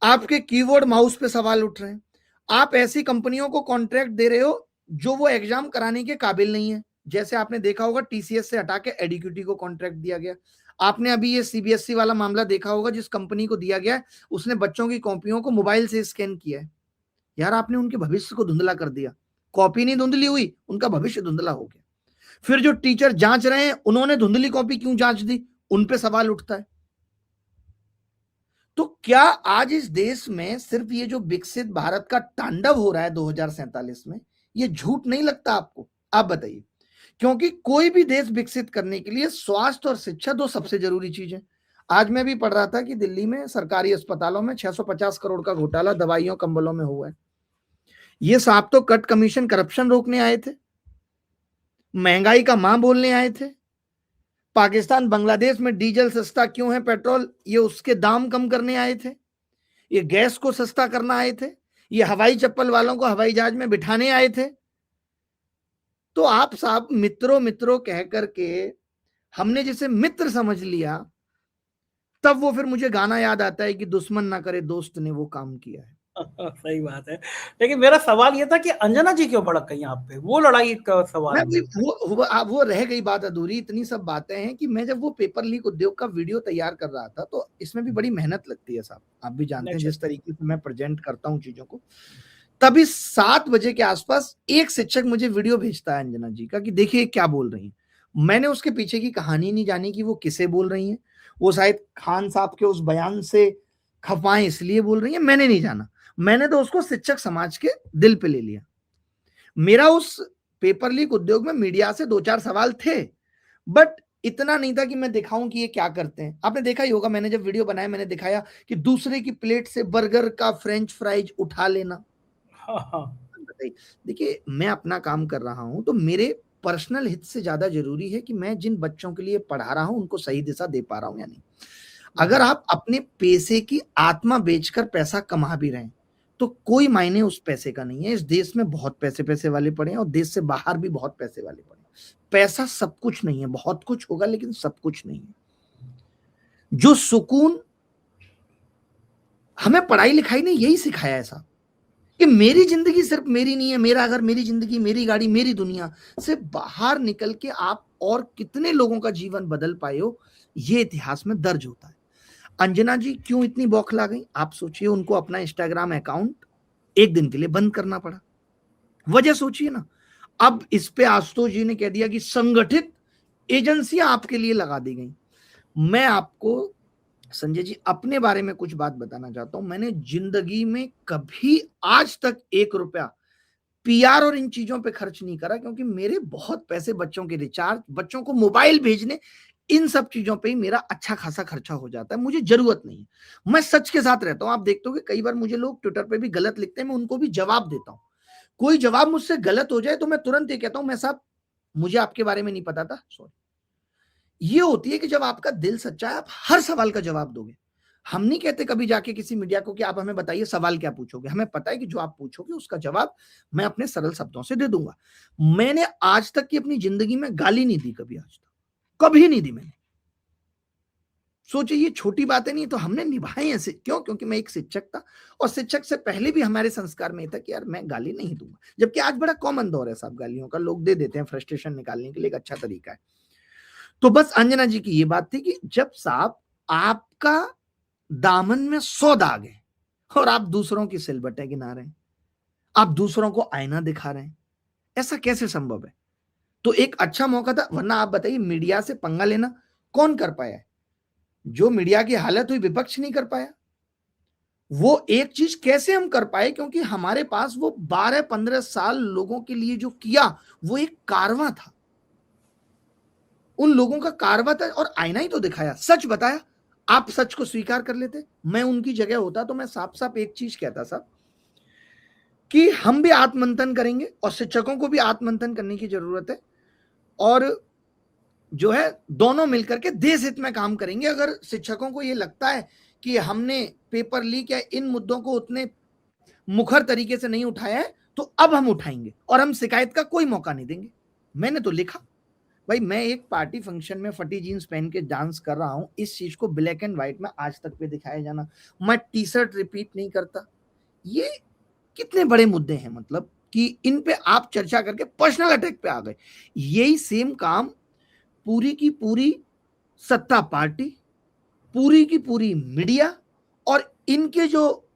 आपके कीबोर्ड माउस पे सवाल उठ रहे हैं। आप ऐसी कंपनियों को कॉन्ट्रैक्ट दे रहे हो जो वो एग्जाम कराने के काबिल नहीं है। जैसे आपने देखा होगा, टीसीएस से हटा के एडीक्यूटी को कॉन्ट्रैक्ट दिया गया। आपने अभी ये सीबीएसई वाला मामला देखा होगा, जिस कंपनी को दिया गया है, उसने बच्चों की कॉपियों को मोबाइल से स्कैन किया है। यार आपने उनके भविष्य को धुंधला कर दिया। कॉपी नहीं धुंधली हुई, उनका भविष्य धुंधला हो गया। फिर जो टीचर जांच रहे हैं, उन्होंने धुंधली कॉपी क्यों जांच दी, उन पे सवाल उठता है। तो क्या आज इस देश में सिर्फ ये जो विकसित भारत का तांडव हो रहा है 2047 में, ये झूठ नहीं लगता आपको? आप बताइए। क्योंकि कोई भी देश विकसित करने के लिए स्वास्थ्य और शिक्षा दो सबसे जरूरी चीज है। आज मैं भी पढ़ रहा था कि दिल्ली में सरकारी अस्पतालों में 650 करोड़ का घोटाला दवाइयों कंबलों में हुआ है। ये साहब तो कट कमीशन करप्शन रोकने आए थे, महंगाई का मां बोलने आए थे। पाकिस्तान बांग्लादेश में डीजल सस्ता क्यों है, पेट्रोल, ये उसके दाम कम करने आए थे। ये गैस को सस्ता करना आए थे। ये हवाई चप्पल वालों को हवाई जहाज में बिठाने आए थे। तो आप साहब मित्रों मित्रों कह करके हमने जिसे मित्र समझ लिया, तब वो फिर मुझे गाना याद आता है कि दुश्मन ना करे दोस्त ने वो काम किया है।
सही बात है। लेकिन मेरा सवाल ये था कि अंजना जी क्यों भड़क गई आप पे, वो लड़ाई का सवाल
मैं
है।
वो रह गई बात अधूरी। इतनी सब बातें हैं कि मैं जब वो पेपर लीक उद्योग का वीडियो तैयार कर रहा था, तो इसमें भी बड़ी मेहनत लगती है साहब, आप भी जानते हैं
अच्छा।
जिस तरीके से मैं प्रेजेंट करता हूँ चीजों को। तभी 7 बजे के आसपास एक शिक्षक मुझे वीडियो भेजता है अंजना जी का कि देखिए क्या बोल रही हैं। मैंने उसके पीछे की कहानी नहीं जानी कि वो किसे बोल रही हैं। वो शायद खान साहब के उस बयान से खफाएं इसलिए बोल रही हैं, मैंने नहीं जाना। मैंने तो उसको शिक्षक समाज के दिल पे ले लिया। मेरा उस पेपर लीक उद्योग में मीडिया से 2-4 सवाल थे, बट इतना नहीं था कि मैं दिखाऊं कि ये क्या करते हैं। आपने देखा ही होगा, मैंने जब वीडियो बनाया मैंने दिखाया कि दूसरे की प्लेट से बर्गर का फ्रेंच फ्राइज उठा लेना।
हाँ हाँ।
बताइए, देखिए मैं अपना काम कर रहा हूं तो मेरे पर्सनल हित से ज्यादा जरूरी है कि मैं जिन बच्चों के लिए पढ़ा रहा हूं उनको सही दिशा दे पा रहा हूं या नहीं। अगर आप अपने पैसे की आत्मा बेचकर पैसा कमा भी रहे हैं तो कोई मायने उस पैसे का नहीं है। इस देश में बहुत पैसे पैसे वाले पड़े हैं और देश से बाहर भी बहुत पैसे वाले पड़े हैं। पैसा सब कुछ नहीं है, बहुत कुछ होगा लेकिन सब कुछ नहीं है। जो सुकून हमें पढ़ाई लिखाई ने यही सिखाया है साहब, कि मेरी जिंदगी सिर्फ मेरी नहीं है, मेरा घर, मेरी जिंदगी, मेरी गाड़ी, मेरी दुनिया से बाहर निकल के आप और कितने लोगों का जीवन बदल पाए हो, ये इतिहास में दर्ज होता है। अंजना जी क्यों इतनी बौखला गई, आप सोचिए। उनको अपना इंस्टाग्राम अकाउंट एक दिन के लिए बंद करना पड़ा। वजह सोचिए ना। अब इस पे आशुतोष जी ने कह दिया कि संगठित एजेंसियां आपके लिए लगा दी गई। मैं आपको संजय जी अपने बारे में कुछ बात बताना चाहता हूं। मैंने जिंदगी में कभी आज तक 1 रुपया पीआर और इन चीजों पे खर्च नहीं करा, क्योंकि मेरे बहुत पैसे बच्चों के रिचार्ज, बच्चों को मोबाइल भेजने, इन सब चीजों पे ही मेरा अच्छा खासा खर्चा हो जाता है। मुझे जरूरत नहीं है। मैं सच के साथ रहता हूं। आप देखते हो कि कई बार मुझे लोग ट्विटर पे भी गलत लिखते हैं, मैं उनको भी जवाब देता हूं। कोई जवाब मुझसे गलत हो जाए तो मैं तुरंत ये कहता हूं, मैं साहब मुझे आपके बारे में नहीं पता था, सॉरी। ये होती है कि जब आपका दिल सच्चा है आप हर सवाल का जवाब दोगे। हम नहीं कहते कभी जाके किसी मीडिया को कि आप हमें बताइए सवाल क्या पूछोगे। हमें पता है कि जो आप पूछोगे उसका जवाब मैं अपने सरल शब्दों से दे दूंगा। मैंने आज तक की अपनी जिंदगी में गाली नहीं दी, कभी आज तक कभी नहीं दी मैंने। सोचिए ये छोटी बातें नहीं तो हमने निभाई ऐसे। क्यों? क्योंकि मैं एक शिक्षक था और शिक्षक से पहले भी हमारे संस्कार में था कि यार मैं गाली नहीं दूंगा। जबकि आज बड़ा कॉमन दौर है साहब गालियों का, लोग दे देते हैं फ्रस्ट्रेशन निकालने के लिए, एक अच्छा तरीका है। तो बस अंजना जी की ये बात थी कि जब साहब आपका दामन में 100 दाग है और आप दूसरों की सिलबटें गिना रहे हैं, आप दूसरों को आईना दिखा रहे हैं, ऐसा कैसे संभव है? तो एक अच्छा मौका था। वरना आप बताइए मीडिया से पंगा लेना कौन कर पाया है? जो मीडिया की हालत हुई विपक्ष नहीं कर पाया। वो एक चीज कैसे हम कर पाए? क्योंकि हमारे पास वो 12-15 साल लोगों के लिए जो किया वो एक कारवां था। उन लोगों का कारवा था और आईना ही तो दिखाया, सच बताया। आप सच को स्वीकार कर लेते। मैं उनकी जगह होता तो मैं साफ साफ एक चीज कहता साहब कि हम भी आत्ममंथन करेंगे और शिक्षकों को भी आत्ममंथन करने की जरूरत है, और जो है दोनों मिलकर के देश हित में काम करेंगे। अगर शिक्षकों को ये लगता है कि हमने पेपर लीक या इन मुद्दों को उतने मुखर तरीके से नहीं उठाया है तो अब हम उठाएंगे और हम शिकायत का कोई मौका नहीं देंगे। मैंने तो लिखा भाई, मैं एक पार्टी फंक्शन में फटी जीन्स पहन के डांस कर रहा हूं, इस चीज को ब्लैक एंड व्हाइट में आज तक पे दिखाया जाना, मैं टी शर्ट रिपीट नहीं करता, ये कितने बड़े मुद्दे हैं। मतलब कि इन पे आप चर्चा करके पर्सनल अटैक पे आ गए। यही सेम काम पूरी की पूरी सत्ता पार्टी, पूरी की पूरी मीडिया और इनके जो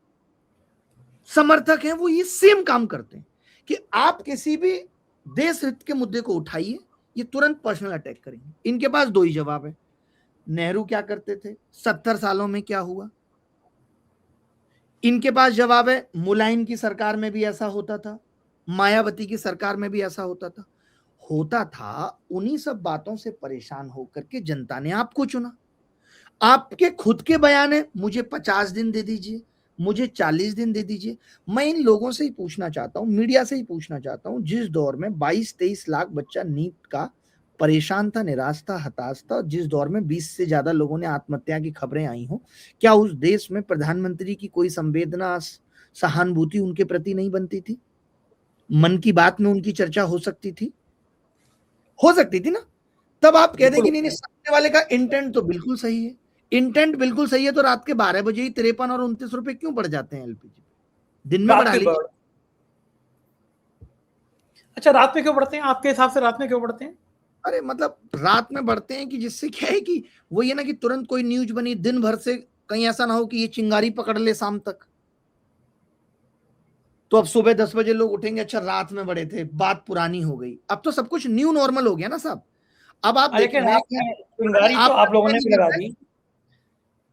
समर्थक हैं वो ये सेम काम करते हैं कि आप किसी भी देश हित के मुद्दे को उठाइए, ये तुरंत पर्सनल अटैक करेंगे। इनके पास दो ही जवाब है। नेहरू क्या करते थे, 70 सालों में क्या हुआ? इनके पास जवाब है मुलायम की सरकार में भी ऐसा होता था, मायावती की सरकार में भी ऐसा होता था। होता था, उन्हीं सब बातों से परेशान होकर के जनता ने आपको चुना। आपके खुद के बयान है, मुझे 50 दिन दे दीजिए, मुझे 40 दिन दे दीजिए। मैं इन लोगों से ही पूछना चाहता हूं, मीडिया से ही पूछना चाहता हूं, जिस दौर में 22-23 लाख बच्चा नीट का परेशान था, निराश था, हताश था, जिस दौर में 20 से ज्यादा लोगों ने आत्महत्या की खबरें आई हो, क्या उस देश में प्रधानमंत्री की कोई संवेदना, सहानुभूति उनके प्रति नहीं बनती थी? मन की बात में उनकी चर्चा हो सकती थी? हो सकती थी ना? तब आप कह दें कि नहीं, सामने वाले का इंटेंट तो बिल्कुल सही है। इंटेंट बिल्कुल सही है तो रात के 12 बजे ही 53 और 29 रुपए क्यों बढ़ जाते हैं एलपीजी? दिन में बढ़ा लीजिए।
अच्छा, रात में क्यों बढ़ते हैं? आपके हिसाब से रात में क्यों बढ़ते हैं?
अरे मतलब रात में बढ़ते हैं कि जिससे क्या है कि वो ये ना कि तुरंत कोई न्यूज बनी दिन भर से, कहीं ऐसा ना हो कि ये चिंगारी पकड़ ले शाम तक, तो अब सुबह 10 बजे लोग उठेंगे, अच्छा रात में बढ़े थे, बात पुरानी हो गई। अब तो सब कुछ न्यू नॉर्मल हो गया ना साहब। अब आप देखिए,
लेकिन चिंगारी तो आप लोगों ने भी लगा दी।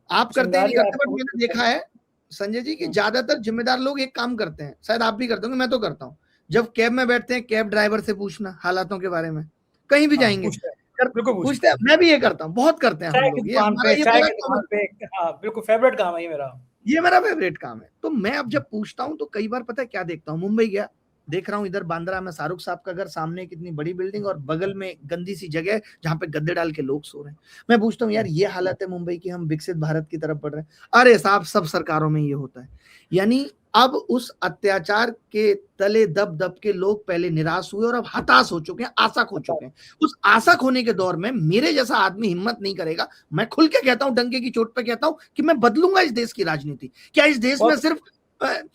आप करते हैं नहीं करते, बट
आपको
मैंने देखा है संजय जी कि ज्यादातर जिम्मेदार लोग एक काम करते हैं, शायद आप भी करते होंगे, मैं तो करता हूँ, जब कैब में बैठते हैं कैब ड्राइवर से पूछना हालातों के बारे में, कहीं भी जाएंगे पूछते हैं। मैं भी ये करता हूँ, बहुत करते हैं हम लोग, ये हमारा ये
चाय
बड़ा
की दुकान पे, हाँ बिल्कुल फेवरेट काम है ये मेरा।
ये मेरा फेवरेट काम है। तो मैं अब जब पूछता हूँ तो कई बार पता है क्या देखता हूँ, मुंबई गया, देख रहा हूँ इधर बांद्रा में शाहरुख साहब का घर, सामने कितनी बड़ी बिल्डिंग और बगल में गंदी सी जगह जहां पे गद्दे डाल के लोग सो रहे हैं। मैं पूछता हूँ यार ये हालत है मुंबई की, हम विकसित भारत की तरफ बढ़ रहे हैं। अरे साहब सब सरकारों में ये होता है। यानी अब उस अत्याचार के तले दब दब के लोग पहले निराश हुए और अब हताश हो चुके हैं, आशा खो चुके हैं। उस आशा खोने के दौर में मेरे जैसा आदमी हिम्मत नहीं करेगा। मैं खुल के कहता हूं, डंके की चोट पे कहता हूं कि मैं बदलूंगा इस देश की राजनीति। क्या इस देश में सिर्फ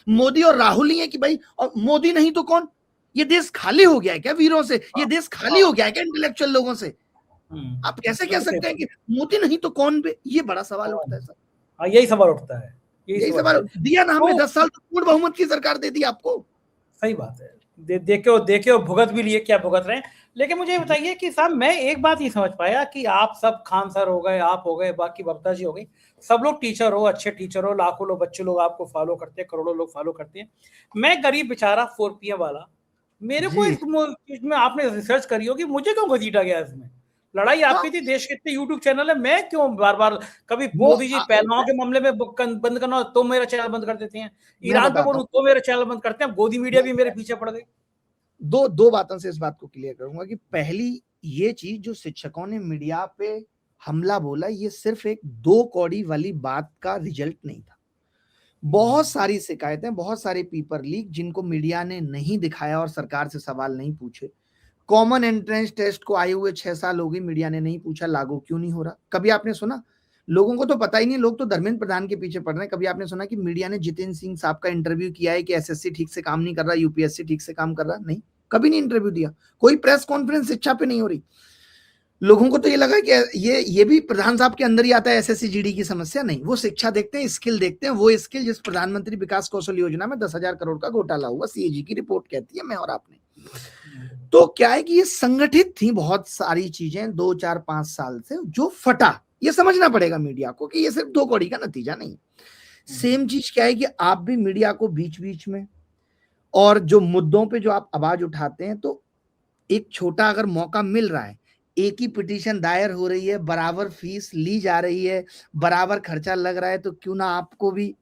मोदी और राहुल ही है कि भाई, और मोदी नहीं तो कौन? ये देश खाली हो गया है क्या वीरों से? ये देश खाली हो गया है क्या इंटेलेक्चुअल लोगों से? आप कैसे कह सकते हैं कि मोदी नहीं तो कौन बे? ये बड़ा सवाल उठता है सर।
यही सवाल उठता है,
यही सवाल दिया ना हमने 10 साल तो पूर्ण बहुमत की सरकार दे दी आपको।
सही बात है। देखे हो भुगत भी लिए, क्या भुगत रहे हैं। लेकिन मुझे बताइए कि साहब मैं एक बात ही समझ पाया कि आप सब, खान सर हो गए, आप हो गए, बाकी बबता जी हो गई, सब लोग टीचर हो, अच्छे टीचर हो, लाखों लोग, बच्चे लोग आपको फॉलो करते हैं, करोड़ों लोग फॉलो करते हैं। मैं गरीब बेचारा 4PM वाला, मेरे को इस चीज में आपने रिसर्च करी होगी, मुझे क्यों घसीटा गया इसमें? लड़ाई आपकी थी, देश के इतने यूट्यूब चैनल है, मैं क्यों बार बार, कभी मोदी जी पहलवानों के मामले में बंद करना तो मेरा चैनल बंद कर देते हैं, ईरान पे बोलूं तो मेरा चैनल बंद करते हैं, गोदी मीडिया भी मेरे पीछे पड़ गई।
दो बातों से इस बात को क्लियर करूंगा कि पहली ये चीज जो शिक्षकों ने मीडिया पे हमला बोला, ये सिर्फ एक 2 कौड़ी वाली बात का रिजल्ट नहीं था। बहुत सारी शिकायतें, बहुत सारे पेपर लीक जिनको मीडिया ने नहीं दिखाया और सरकार से सवाल नहीं पूछे। कॉमन एंट्रेंस टेस्ट को आए हुए 6 साल हो गए, मीडिया ने नहीं पूछा लागू क्यों नहीं हो रहा। कभी आपने सुना? लोगों को तो पता ही नहीं, लोग तो धर्मेंद्र प्रधान के पीछे पड़ रहे हैं। कभी आपने सुना कि मीडिया ने जितेंद्र सिंह साहब का इंटरव्यू किया है कि एसएससी ठीक से काम नहीं कर रहा, यूपीएससी ठीक से काम कर रहा? नहीं, कभी नहीं इंटरव्यू दिया। कोई प्रेस कॉन्फ्रेंस शिक्षा पे नहीं हो रही। लोगों को तो ये लगा कि ये भी प्रधान साहब के अंदर ही आता है एसएससी जीडी की समस्या। नहीं, वो शिक्षा देखते हैं, स्किल देखते हैं, वो स्किल जिस प्रधानमंत्री विकास कौशल योजना में 10,000 करोड़ का घोटाला हुआ, सीएजी की रिपोर्ट कहती है, मैं और आपने। तो क्या है कि ये संगठित थी बहुत सारी चीजें 2, 4, 5 साल से, जो फटा। ये समझना पड़ेगा मीडिया को कि ये सिर्फ 2 कौड़ी का नतीजा नहीं। सेम चीज क्या है कि आप भी मीडिया को बीच बीच में और जो मुद्दों पे जो आप आवाज उठाते हैं, तो एक छोटा अगर मौका मिल रहा है, एक ही पिटीशन दायर हो रही है, बराबर फीस ली जा रही है, बराबर खर्चा लग रहा है, तो क्यों ना आपको भी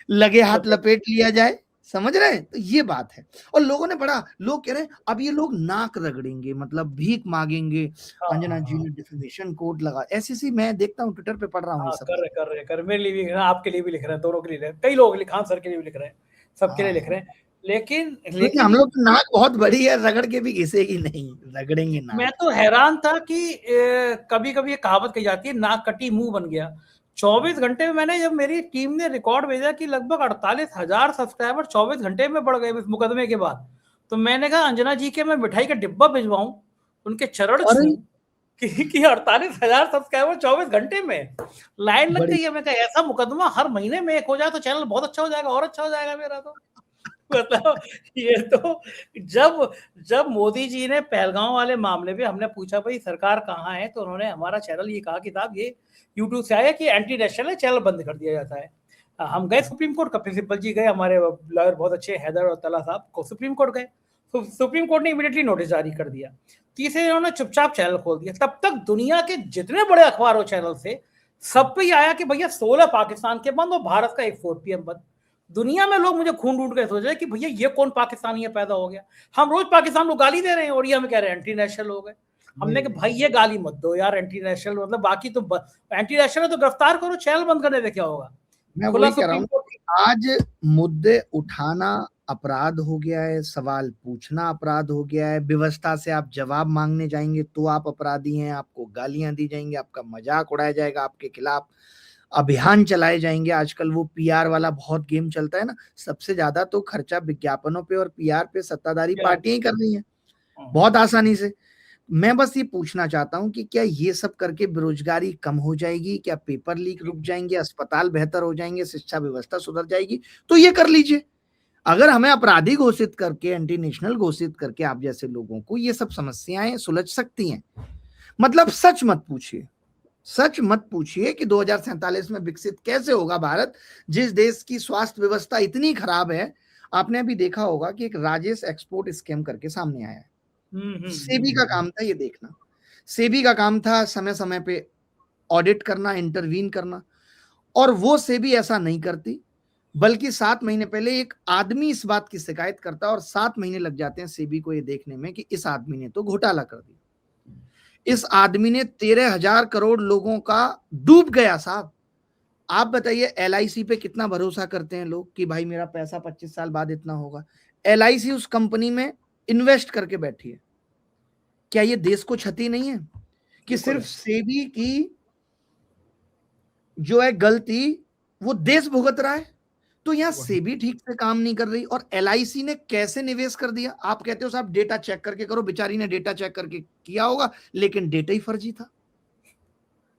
लगे हाथ लपेट लिया जाए। समझ रहे हैं? तो ये बात है। और लोगों ने लोग कह रहे हैं अब ये लोग नाक रगड़ेंगे, मतलब भीख मांगेंगे, अंजना जी ने डिफेमेशन कोड लगा, ऐसी मैं देखता हूँ ट्विटर पे पढ़ रहा हूँ।
कर रहे मेरे लिए भी, आपके लिए भी लिख रहे हैं, दोनों के लिए, कई लोग खान सर के लिए भी लिख रहे हैं, सबके लिए लिख रहे हैं। लेकिन
हम लोग नाक बहुत बड़ी है, रगड़ के भी घिसेगी नहीं, रगड़ेंगे नाक।
मैं तो हैरान था कि कभी कभी ये कहावत कही जाती है, नाक कटी मुंह बन गया। 24 घंटे में मैंने, जब मेरी टीम ने रिकॉर्ड भेजा कि लगभग 48,000 सब्सक्राइबर 24 घंटे में बढ़ गए इस मुकदमे के बाद, तो मैंने कहा अंजना जी के मैं मिठाई का डिब्बा भिजवाऊं, उनके चरण छूं कि 48,000 सब्सक्राइबर 24 घंटे में, लाइन लग गई है। मैं कहा ऐसा मुकदमा हर महीने में एक हो जाए तो चैनल बहुत अच्छा हो जाएगा, और अच्छा हो जाएगा मेरा तो। मतलब ये तो, जब मोदी जी ने पहलगांव वाले मामले में हमने पूछा भाई सरकार कहाँ है, तो उन्होंने हमारा चैनल ये कहा कि साहब ये यूट्यूब से आया कि एंटी नेशनल है, चैनल बंद कर दिया जाता है। हम गए सुप्रीम कोर्ट, कपिल सिब्बल जी गए, हमारे लॉयर बहुत अच्छे हैदर और तला साहब को, सुप्रीम कोर्ट गए। सुप्रीम कोर्ट ने इमीडिएटली नोटिस जारी कर दिया। तीसरे इन्होंने चुपचाप चैनल खोल दिया। तब तक दुनिया के जितने बड़े अखबार और चैनल थे सब पे ही आया कि भैया 16 पाकिस्तान के बंद और भारत का एक 4 PM बंद। दुनिया में लोग मुझे खून ढूंढ के सोच रहे कि भैया ये कौन पाकिस्तानी है पैदा हो गया। हम रोज पाकिस्तान को गाली दे रहे हैं और ये हमें कह रहे हैं एंटी नेशनल हो गए। हमने कि भाई ये गाली मत दो यार, एंटी नेशनल मतलब बाकी तो एंटी नेशनल है तो गिरफ्तार करो, चैनल बंद करने से क्या होगा।
मैं वही कह रहा हूँ कि आज मुद्दे उठाना अपराध हो गया है, सवाल पूछना अपराध हो गया है, व्यवस्था से आप जवाब मांगने जाएंगे तो आप अपराधी हैं, आपको गालियां दी जाएंगी, आपका मजाक उड़ाया जाएगा, आपके खिलाफ अभियान चलाए जाएंगे। आजकल वो पीआर वाला बहुत गेम चलता है ना, सबसे ज्यादा तो खर्चा विज्ञापनों पे और पीआर पे सत्ताधारी पार्टियां ही कर रही हैं बहुत आसानी से। मैं बस ये पूछना चाहता हूं कि क्या ये सब करके बेरोजगारी कम हो जाएगी, क्या पेपर लीक रुक जाएंगे, अस्पताल बेहतर हो जाएंगे, शिक्षा व्यवस्था सुधर जाएगी, तो ये कर लीजिए। अगर हमें अपराधी घोषित करके, एंटी नेशनल घोषित करके आप जैसे लोगों को ये सब समस्याएं सुलझ सकती हैं, मतलब सच मत पूछिए, सच मत पूछिए कि 2047 में विकसित कैसे होगा भारत, जिस देश की स्वास्थ्य व्यवस्था इतनी खराब है। आपने अभी देखा होगा कि एक राजेश एक्सपोर्ट स्कैम करके सामने आया है। सेबी का काम था ये देखना, सेबी का काम था समय समय पे ऑडिट करना, इंटरवीन करना, और वो सेबी ऐसा नहीं करती, बल्कि 7 महीने पहले एक आदमी इस बात की शिकायत करता है और 7 महीने लग जाते हैं सेबी को ये देखने में कि इस आदमी ने तो घोटाला कर दिया। इस आदमी ने 13,000 करोड़ लोगों का डूब गया साहब। आप बताइए LIC पे कितना भरोसा करते हैं लोग कि भाई मेरा पैसा 25 साल बाद इतना होगा। LIC उस कंपनी में इन्वेस्ट करके बैठी है। क्या ये देश को क्षति नहीं है कि सिर्फ सेबी की जो है गलती वो देश भुगत रहा है? तो यहाँ सेबी ठीक से काम नहीं कर रही और LIC ने कैसे निवेश कर दिया। आप कहते हो साहब डेटा चेक करके करो, बेचारी ने डेटा चेक करके किया होगा लेकिन डेटा ही फर्जी था।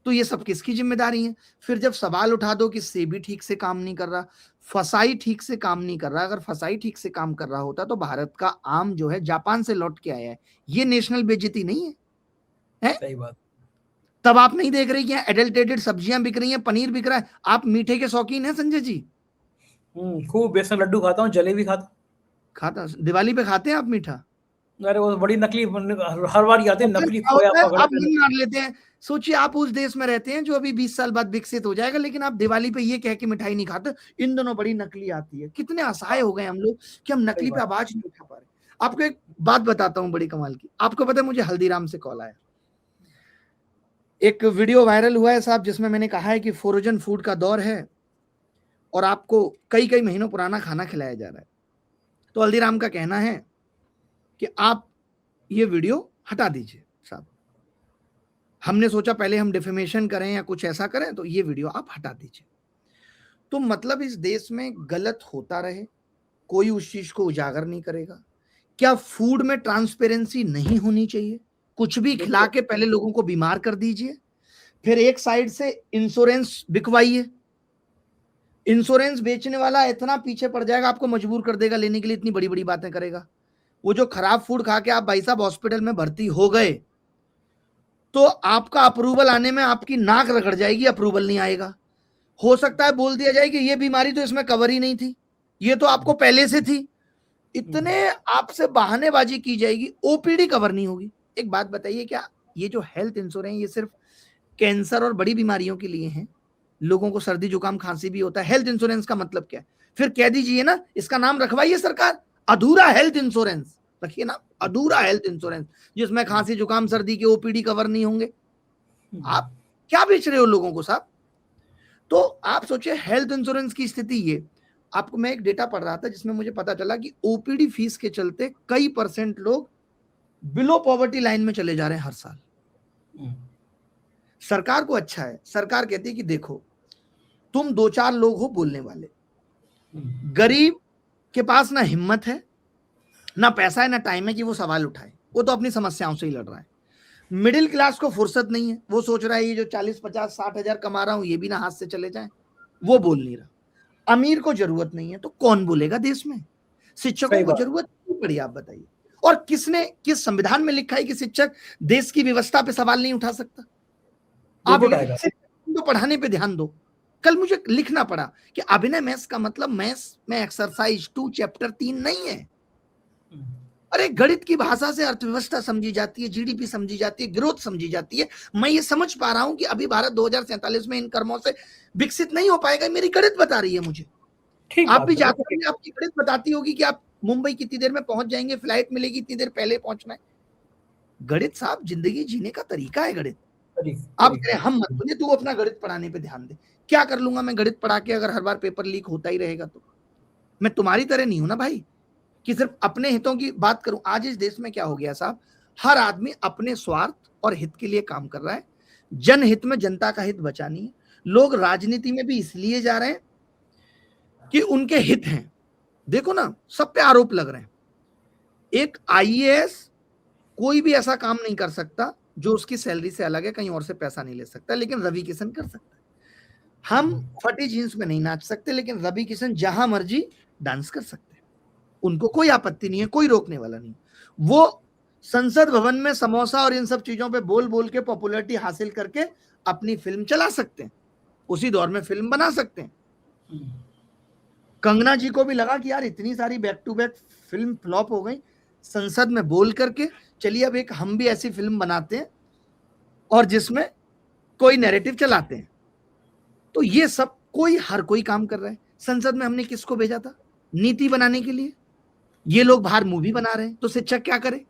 तो ये सब किसकी जिम्मेदारी है? फिर जब सवाल उठा दो कि सेबी ठीक से काम नहीं कर रहा, फसाई ठीक से काम नहीं कर रहा, अगर फसाई ठीक से काम कर रहा होता तो भारत का आम जो है जापान से लौट के आया है। ये नेशनल बेइज्जती नहीं है, है?
सही बात।
तब आप नहीं देख रहे कि एडल्टेटेड सब्जियां बिक रही हैं, पनीर बिक रहा है। आप मीठे के शौकीन हैं संजय जी?
खूब बेसन लड्डू खाता हूँ, जलेबी
खाता। दिवाली पे खाते हैं आप मीठा?
अरे वो बड़ी नकली, हर बार याद है नकली खोया
आप मन मार लेते हैं। सोचिए आप उस देश में रहते हैं जो अभी 20 साल बाद विकसित हो जाएगा, लेकिन आप दिवाली पे ये कह के मिठाई नहीं खाते, इन दोनों बड़ी नकली आती है। कितने असहाय हो गए हम लोग कि हम नकली पे आवाज नहीं उठा पा रहे। आपको एक बात बताता हूँ बड़ी कमाल की। आपको पता है मुझे हल्दीराम से कॉल आया, एक वीडियो वायरल हुआ है साहब जिसमें मैंने कहा है कि फ्रोजन फूड का दौर है और आपको कई कई महीनों पुराना खाना खिलाया जा रहा है। तो हल्दीराम का कहना है कि आप ये वीडियो हटा दीजिए साहब। हमने सोचा पहले हम डिफेमेशन करें या कुछ ऐसा करें, तो ये वीडियो आप हटा दीजिए। तो मतलब इस देश में गलत होता रहे, कोई उस चीज को उजागर नहीं करेगा। क्या फूड में ट्रांसपेरेंसी नहीं होनी चाहिए? कुछ भी खिला के पहले लोगों को बीमार कर दीजिए, फिर एक साइड से इंश्योरेंस बिकवाइए। इंश्योरेंस बेचने वाला इतना पीछे पड़ जाएगा, आपको मजबूर कर देगा लेने के लिए, इतनी बड़ी बड़ी बातें करेगा। वो जो खराब फूड खा के आप भाई साहब हॉस्पिटल में भर्ती हो गए तो आपका अप्रूवल आने में आपकी नाक रगड़ जाएगी, अप्रूवल नहीं आएगा। हो सकता है बोल दिया जाए कि ये बीमारी तो इसमें कवर ही नहीं थी, ये तो आपको पहले से थी। इतने आपसे बहानेबाजी की जाएगी, ओपीडी कवर नहीं होगी। एक बात बताइए, क्या ये जो हेल्थ इंश्योरेंस ये सिर्फ कैंसर और बड़ी बीमारियों के लिए है? लोगों को सर्दी जुकाम खांसी भी होता है। हेल्थ इंश्योरेंस का मतलब क्या है? फिर कह दीजिए ना, इसका नाम रखवाइए सरकार, अधूरा हेल्थ इंश्योरेंस रखिए ना, अधूरा हेल्थ इंश्योरेंस, जिसमें खांसी जुकाम सर्दी के ओपीडी कवर नहीं होंगे। आप क्या बेच रहे हो लोगों को साहब? तो आप सोचिए हेल्थ इंश्योरेंस की स्थिति ये। आपको मैं एक डेटा पढ़ रहा था जिसमें मुझे पता चला कि ओपीडी फीस के चलते कई % लोग बिलो पॉवर्टी लाइन में चले जा रहे हैं हर साल। सरकार को अच्छा है, सरकार कहती है कि देखो तुम 2-4 लोग हो बोलने वाले, गरीब के पास ना हिम्मत है, ना पैसा है, ना टाइम है कि वो सवाल उठाए, वो तो अपनी समस्याओं से ही लड़ रहा है। मिडिल क्लास को फुर्सत नहीं है, वो सोच रहा है ये जो 40-50-60 हजार कमा रहा हूं ये भी ना हाथ से चले जाए, वो बोल नहीं रहा। अमीर को जरूरत नहीं है तो कौन बोलेगा देश में? शिक्षकों को जरूरत नहीं पड़ी, आप बताइए। और किसने, किस संविधान में लिखा है कि शिक्षक देश की व्यवस्था पे सवाल नहीं उठा सकता? आप तो पढ़ाने पे ध्यान दो। कल मुझे लिखना पड़ा कि अभिनय मैथ्स का मतलब मैथ्स में एक्सरसाइज 2 चैप्टर 3 नहीं है। अरे गणित की भाषा से अर्थव्यवस्था समझी जाती है, जीडीपी समझी जाती है, ग्रोथ समझी जाती है। मैं ये समझ पा रहा हूं कि अभी भारत 2047 में इन कर्मों से विकसित नहीं हो पाएगा, मेरी गणित बता रही है मुझे। आप भी जाते होंगे, आपकी गणित बताती होगी कि आप मुंबई कितनी देर में पहुंच जाएंगे, फ्लाइट मिलेगी इतनी देर पहले पहुंचना है। गणित साहब जिंदगी जीने का तरीका है गणित। आप कह रहे हम मत बोले, तू अपना गणित पढ़ाने पे ध्यान दे। क्या कर लूंगा मैं गणित पढ़ा के, अगर हर बार पेपर लीक होता ही रहेगा तो? मैं तुम्हारी तरह नहीं हूं ना भाई कि सिर्फ अपने हितों की बात करूं। आज इस देश में क्या हो गया साहब, हर आदमी अपने स्वार्थ और हित के लिए काम कर रहा है। जनहित में जनता का हित बचा नहीं है। लोग राजनीति में भी इसलिए जा रहे हैं कि उनके हित हैं। देखो ना, सब पे आरोप लग रहे हैं। एक आईएएस कोई भी ऐसा काम नहीं कर सकता जो उसकी सैलरी से अलग है, कहीं और से पैसा नहीं ले सकता, लेकिन रवि किशन कर सकता है। हम फटी जींस में नहीं नाच सकते, लेकिन रवि किशन जहां मर्जी डांस कर सकते हैं। उनको कोई आपत्ति नहीं है, कोई रोकने वाला नहीं। वो संसद भवन में समोसा और इन सब चीजों पे बोल बोल के पॉपुलैरिटी हासिल करके अपनी फिल्म चला सकते हैं, उसी दौर में फिल्म बना सकते हैं। कंगना जी को भी लगा कि यार इतनी सारी back to back film flop हो गई, संसद में बोल करके चलिए अब एक हम भी ऐसी फिल्म बनाते हैं और जिसमें कोई नैरेटिव चलाते हैं। तो ये सब हर कोई काम कर रहा है। संसद में हमने किसको भेजा था? नीति बनाने के लिए। ये लोग बाहर मूवी बना रहे हैं, तो शिक्षक क्या करे?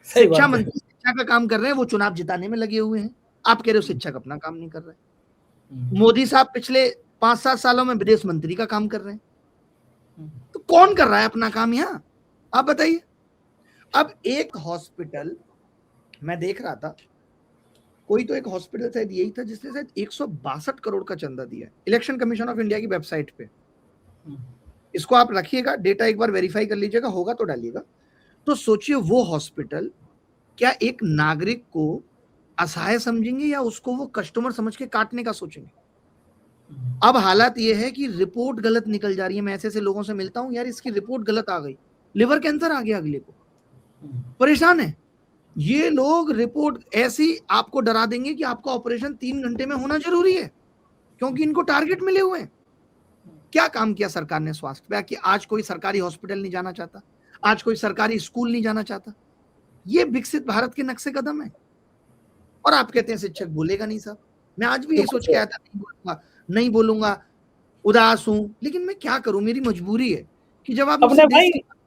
शिक्षा मंत्री शिक्षा का काम कर रहे हैं, वो चुनाव जिताने में लगे हुए हैं। आप कह रहे हो शिक्षक अपना काम नहीं कर रहे। मोदी साहब पिछले 5-7 सालों में विदेश मंत्री का काम कर रहे हैं। तो कौन कर रहा है अपना काम यहां? आप बताइए। अब एक हॉस्पिटल मैं देख रहा था, कोई तो एक हॉस्पिटल शायद यही था जिसने शायद 162 करोड़ का चंदा दिया है इलेक्शन कमीशन ऑफ इंडिया की वेबसाइट पे। इसको आप रखिएगा, डेटा एक बार वेरीफाई कर लीजिएगा, होगा तो डालिएगा। तो सोचिए वो हॉस्पिटल क्या एक नागरिक को असहाय समझेंगे या उसको वो कस्टमर समझ के काटने का सोचेंगे? अब हालात ये है कि रिपोर्ट गलत निकल जा रही है। मैं ऐसे लोगों से मिलता हूं, यार इसकी रिपोर्ट गलत आ गई, लिवर कैंसर आ गया अगले को, परेशान है। ये लोग रिपोर्ट ऐसी आपको डरा देंगे कि आपका ऑपरेशन 3 घंटे में होना जरूरी है, क्योंकि इनको टारगेट मिले हुए हैं। क्या काम किया सरकार ने स्वास्थ्य पे कि आज कोई सरकारी हॉस्पिटल नहीं जाना चाहता, आज कोई सरकारी स्कूल नहीं जाना चाहता? ये विकसित भारत के नक्शे कदम है। और आप कहते हैं शिक्षक बोलेगा नहीं साहब। मैं आज भी ये सोच के आया था नहीं बोलूंगा, उदास हूं, लेकिन मैं क्या करूं, मेरी मजबूरी है कि जब आप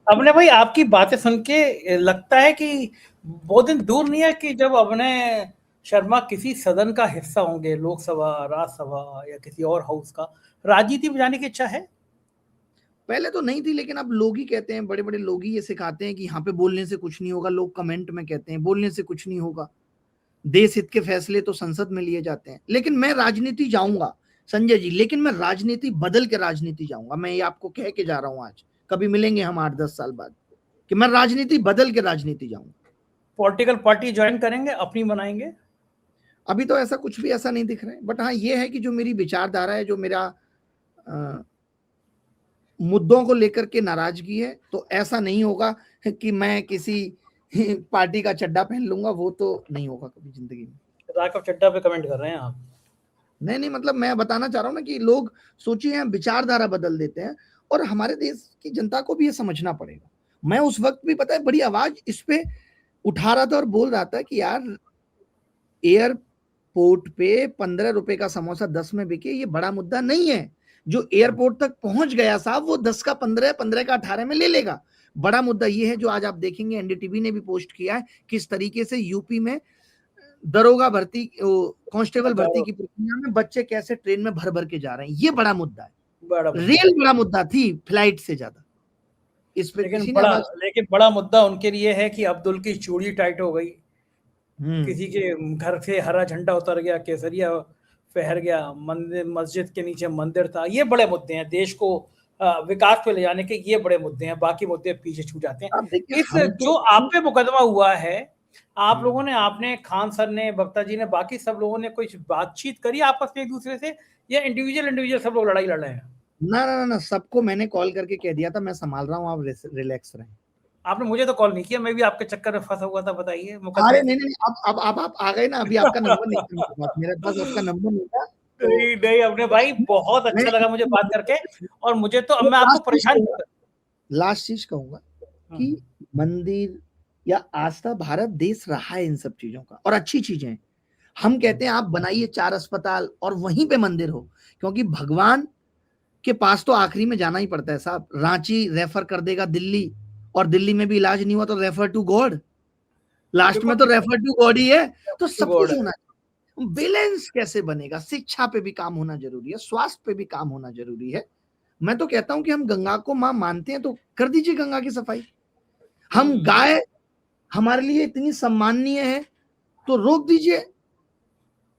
अपने भाई आपकी बातें सुन के लगता है कि बहुत दिन दूर नहीं है कि जब अभिनय शर्मा किसी सदन का हिस्सा होंगे, लोकसभा, राज्यसभा या किसी और हाउस का। राजनीति में जाने की इच्छा है?
पहले तो नहीं थी, लेकिन अब लोग ही कहते हैं, बड़े बड़े लोग ही ये सिखाते हैं कि यहाँ पे बोलने से कुछ नहीं होगा। लोग कमेंट में कहते हैं बोलने से कुछ नहीं होगा, देश हित के फैसले तो संसद में लिए जाते हैं। लेकिन मैं राजनीति जाऊंगा संजय जी, लेकिन मैं राजनीति बदल के राजनीति जाऊंगा। मैं ये आपको कह के जा रहा हूं, आज कभी मिलेंगे हम 8-10 साल बाद, कि मैं राजनीति बदल के राजनीति जाऊंगा।
पॉलिटिकल पार्टी ज्वाइन करेंगे, अपनी बनाएंगे?
अभी तो ऐसा कुछ भी ऐसा नहीं दिख रहा है, बट हाँ ये है कि जो मेरी विचारधारा है, जो मेरा मुद्दों को लेकर के नाराजगी है, तो ऐसा नहीं होगा कि मैं किसी पार्टी का चड्डा पहन लूंगा, वो तो नहीं होगा कभी जिंदगी में।
राघव चड्डा पे कमेंट कर रहे हैं आप?
नहीं, मतलब मैं बताना चाह रहा हूं ना कि लोग सोचिए हम विचारधारा बदल देते हैं, और हमारे देश की जनता को भी ये समझना पड़ेगा। मैं उस वक्त भी पता है बड़ी आवाज इस पे उठा रहा था और बोल रहा था कि यार एयरपोर्ट पे 15 रुपए का समोसा 10 में बिके, ये बड़ा मुद्दा नहीं है। जो एयरपोर्ट तक पहुंच गया साहब, वो 10 का 15, 15 का 18 में ले लेगा। बड़ा मुद्दा ये है जो आज आप देखेंगे, एनडीटीवी ने भी पोस्ट किया है, किस तरीके से यूपी में दरोगा भर्ती, कांस्टेबल भर्ती की प्रक्रिया में बच्चे कैसे ट्रेन में भर भर के जा रहे हैं। ये बड़ा मुद्दा है। रेल बड़ा मुद्दा थी फ्लाइट से ज्यादा। इस पे
लेकिन बड़ा मुद्दा उनके लिए है कि अब्दुल की चूड़ी टाइट हो गई, किसी के घर से हरा झंडा उतर गया, केसरिया फहर गया, मंदिर मस्जिद के नीचे मंदिर था। ये बड़े मुद्दे हैं, देश को विकास पे ले जाने के ये बड़े मुद्दे हैं। बाकी मुद्दे पीछे छूट जाते हैं। इस जो आप पे मुकदमा हुआ है, आप लोगों ने, आपने, खान सर ने, बख्ता जी ने, बाकी सब लोगों ने कुछ बातचीत करी आपस में एक दूसरे से, या इंडिविजुअल सब लोग लड़ाई लड़ रहे हैं?
ना, सबको मैंने कॉल करके कह दिया था मैं संभाल रहा हूँ, आप रिलैक्स रहें।
आपने मुझे तो कॉल नहीं किया, मैं भी आपके चक्कर में फंसा हुआ था। बताइए।
अरे नहीं, अब आप आ गए ना, अभी आपका नंबर नहीं था मेरे पास, आपका नंबर नहीं था।
नहीं अपने भाई, बहुत अच्छा लगा मुझे बात करके, और मुझे तो अब मैं आपको परेशान।
लास्ट चीज कहूंगा कि मंदिर या आस्था, भारत देश रहा है इन सब चीजों का, और अच्छी चीजें। हम कहते हैं आप बनाइए 4 अस्पताल और वहीं पे मंदिर हो, क्योंकि भगवान के पास तो आखिरी में जाना ही पड़ता है साहब। रांची रेफर कर देगा दिल्ली, और दिल्ली में भी इलाज नहीं हुआ तो रेफर टू गॉड, लास्ट में तो रेफर टू गॉड ही है। तो सब कुछ होना चाहिए, बैलेंस कैसे बनेगा? शिक्षा पे भी काम होना जरूरी है, स्वास्थ्य पे भी काम होना जरूरी है। मैं तो कहता हूं कि हम गंगा को मां मानते हैं तो कर दीजिए गंगा की सफाई। हम गाय हमारे लिए इतनी सम्माननीय है तो रोक दीजिए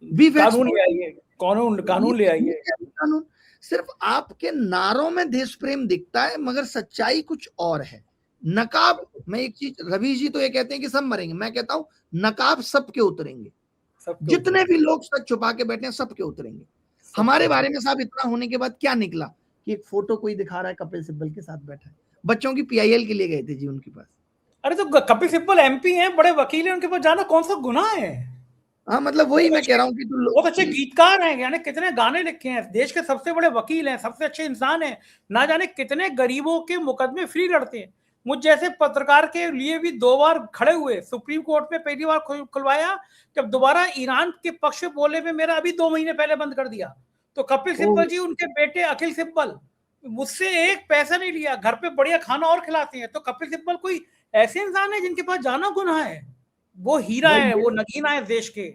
बीफ
कानून ले आइए, कानून ले आइए।
कानून। सिर्फ आपके नारों में देश प्रेम दिखता है मगर सच्चाई कुछ और है। नकाब, मैं एक चीज, रवि जी तो ये कहते हैं कि सब मरेंगे, मैं कहता हूं नकाब सबके उतरेंगे, जितने भी लोग सच छुपा के बैठे हैं सबके उतरेंगे। हमारे बारे में साहब इतना होने के बाद क्या निकला कि एक फोटो कोई दिखा रहा है कपिल सिब्बल के साथ बैठा है, बच्चों की पीआईएल के लिए गए थे जी उनके पास।
अरे तो कपिल सिब्बल एमपी हैं, बड़े वकील हैं, उनके पास जाना कौन सा गुनाह है?
हाँ मतलब वही मैं कह रहा हूँ कि
बहुत अच्छे गीतकार हैं, यानी कितने गाने लिखे हैं, देश के सबसे बड़े वकील हैं, सबसे अच्छे इंसान हैं, ना जाने कितने गरीबों के मुकदमे फ्री लड़ते हैं। मुझ जैसे पत्रकार के लिए भी 2 बार खड़े हुए, सुप्रीम कोर्ट में पहली बार खुलवाया, जब दोबारा ईरान के पक्ष में बोले में मेरा अभी 2 महीने पहले बंद कर दिया। तो कपिल सिब्बल जी, उनके बेटे अखिल सिब्बल, मुझसे एक पैसा नहीं लिया, घर पे बढ़िया खाना और खिलाते हैं। तो कपिल सिब्बल कोई ऐसे इंसान है जिनके पास जाना गुनाह है? वो हीरा है, वो नगीना है देश के।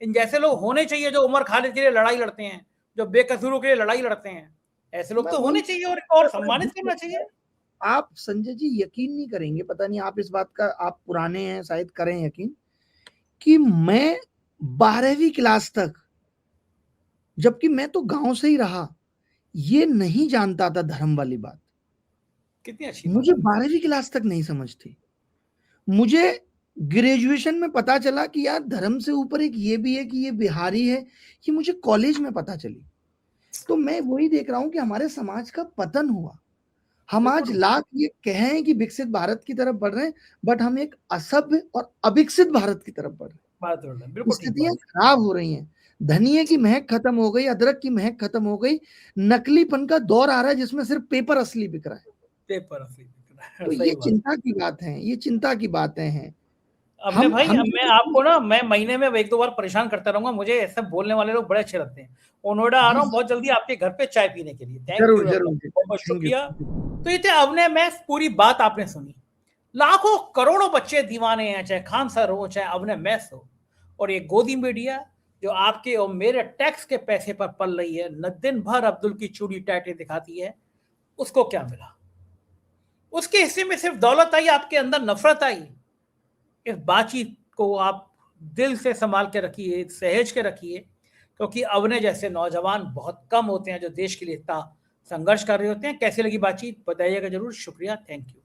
इन जैसे लोग होने चाहिए जो उमर खालिद के लिए लड़ाई लड़ते हैं, जो बेकसूरों के लिए लड़ाई लड़ते हैं। ऐसे लोग तो होने चाहिए और सम्मानित करना चाहिए।
आप संजय जी यकीन नहीं करेंगे, पता नहीं आप इस बात का, आप पुराने हैं शायद करें यकीन, कि मैं 12वीं क्लास तक, जबकि मैं तो गांव से ही रहा, ये नहीं जानता था धर्म वाली बात।
कितनी अच्छी
मुझे 12वीं क्लास तक नहीं समझ थी। मुझे ग्रेजुएशन में पता चला कि यार धर्म से ऊपर एक ये भी है कि ये बिहारी है, कि मुझे कॉलेज में पता चली। तो मैं वही देख रहा हूं कि हमारे समाज का पतन हुआ। हम आज लाख ये कहें कि विकसित भारत की तरफ बढ़ रहे हैं, बट हम एक असभ्य और अविकसित भारत की तरफ बढ़ रहे हैं। स्थितियां खराब हो रही हैं। धनिये की महक खत्म हो गई, अदरक की महक खत्म हो गई, नकलीपन का दौर आ रहा है जिसमें सिर्फ पेपर असली बिक रहा है।
पेपर असली बिक रहा है।
तो ये चिंता की बात है, ये चिंता की बातें हैं।
अवने भाई, मैं आपको ना, मैं महीने में 1-2 बार परेशान करता रहूंगा, मुझे ऐसे बोलने वाले लोग बड़े अच्छे लगते हैं। नोएडा आ रहा हूँ बहुत जल्दी आपके घर पे चाय पीने के लिए। थैंक यू, बहुत शुक्रिया। तो ये थे अवने मैस, पूरी बात आपने सुनी। लाखों करोड़ों बच्चे दीवाने हैं, चाहे खान सर हो चाहे अवने मैस हो, और ये गोदी मीडिया जो आपके और मेरे टैक्स के पैसे पर पल रही है, न दिन भर अब्दुल की चूड़ी टाटे दिखाती है, उसको क्या मिला? उसके हिस्से में सिर्फ दौलत आई, आपके अंदर नफरत आई। इस बातचीत को आप दिल से संभाल के रखिए, सहेज के रखिए, क्योंकि अवने जैसे नौजवान बहुत कम होते हैं जो देश के लिए इतना संघर्ष कर रहे होते हैं। कैसी लगी बातचीत बताइएगा जरूर। शुक्रिया, थैंक यू।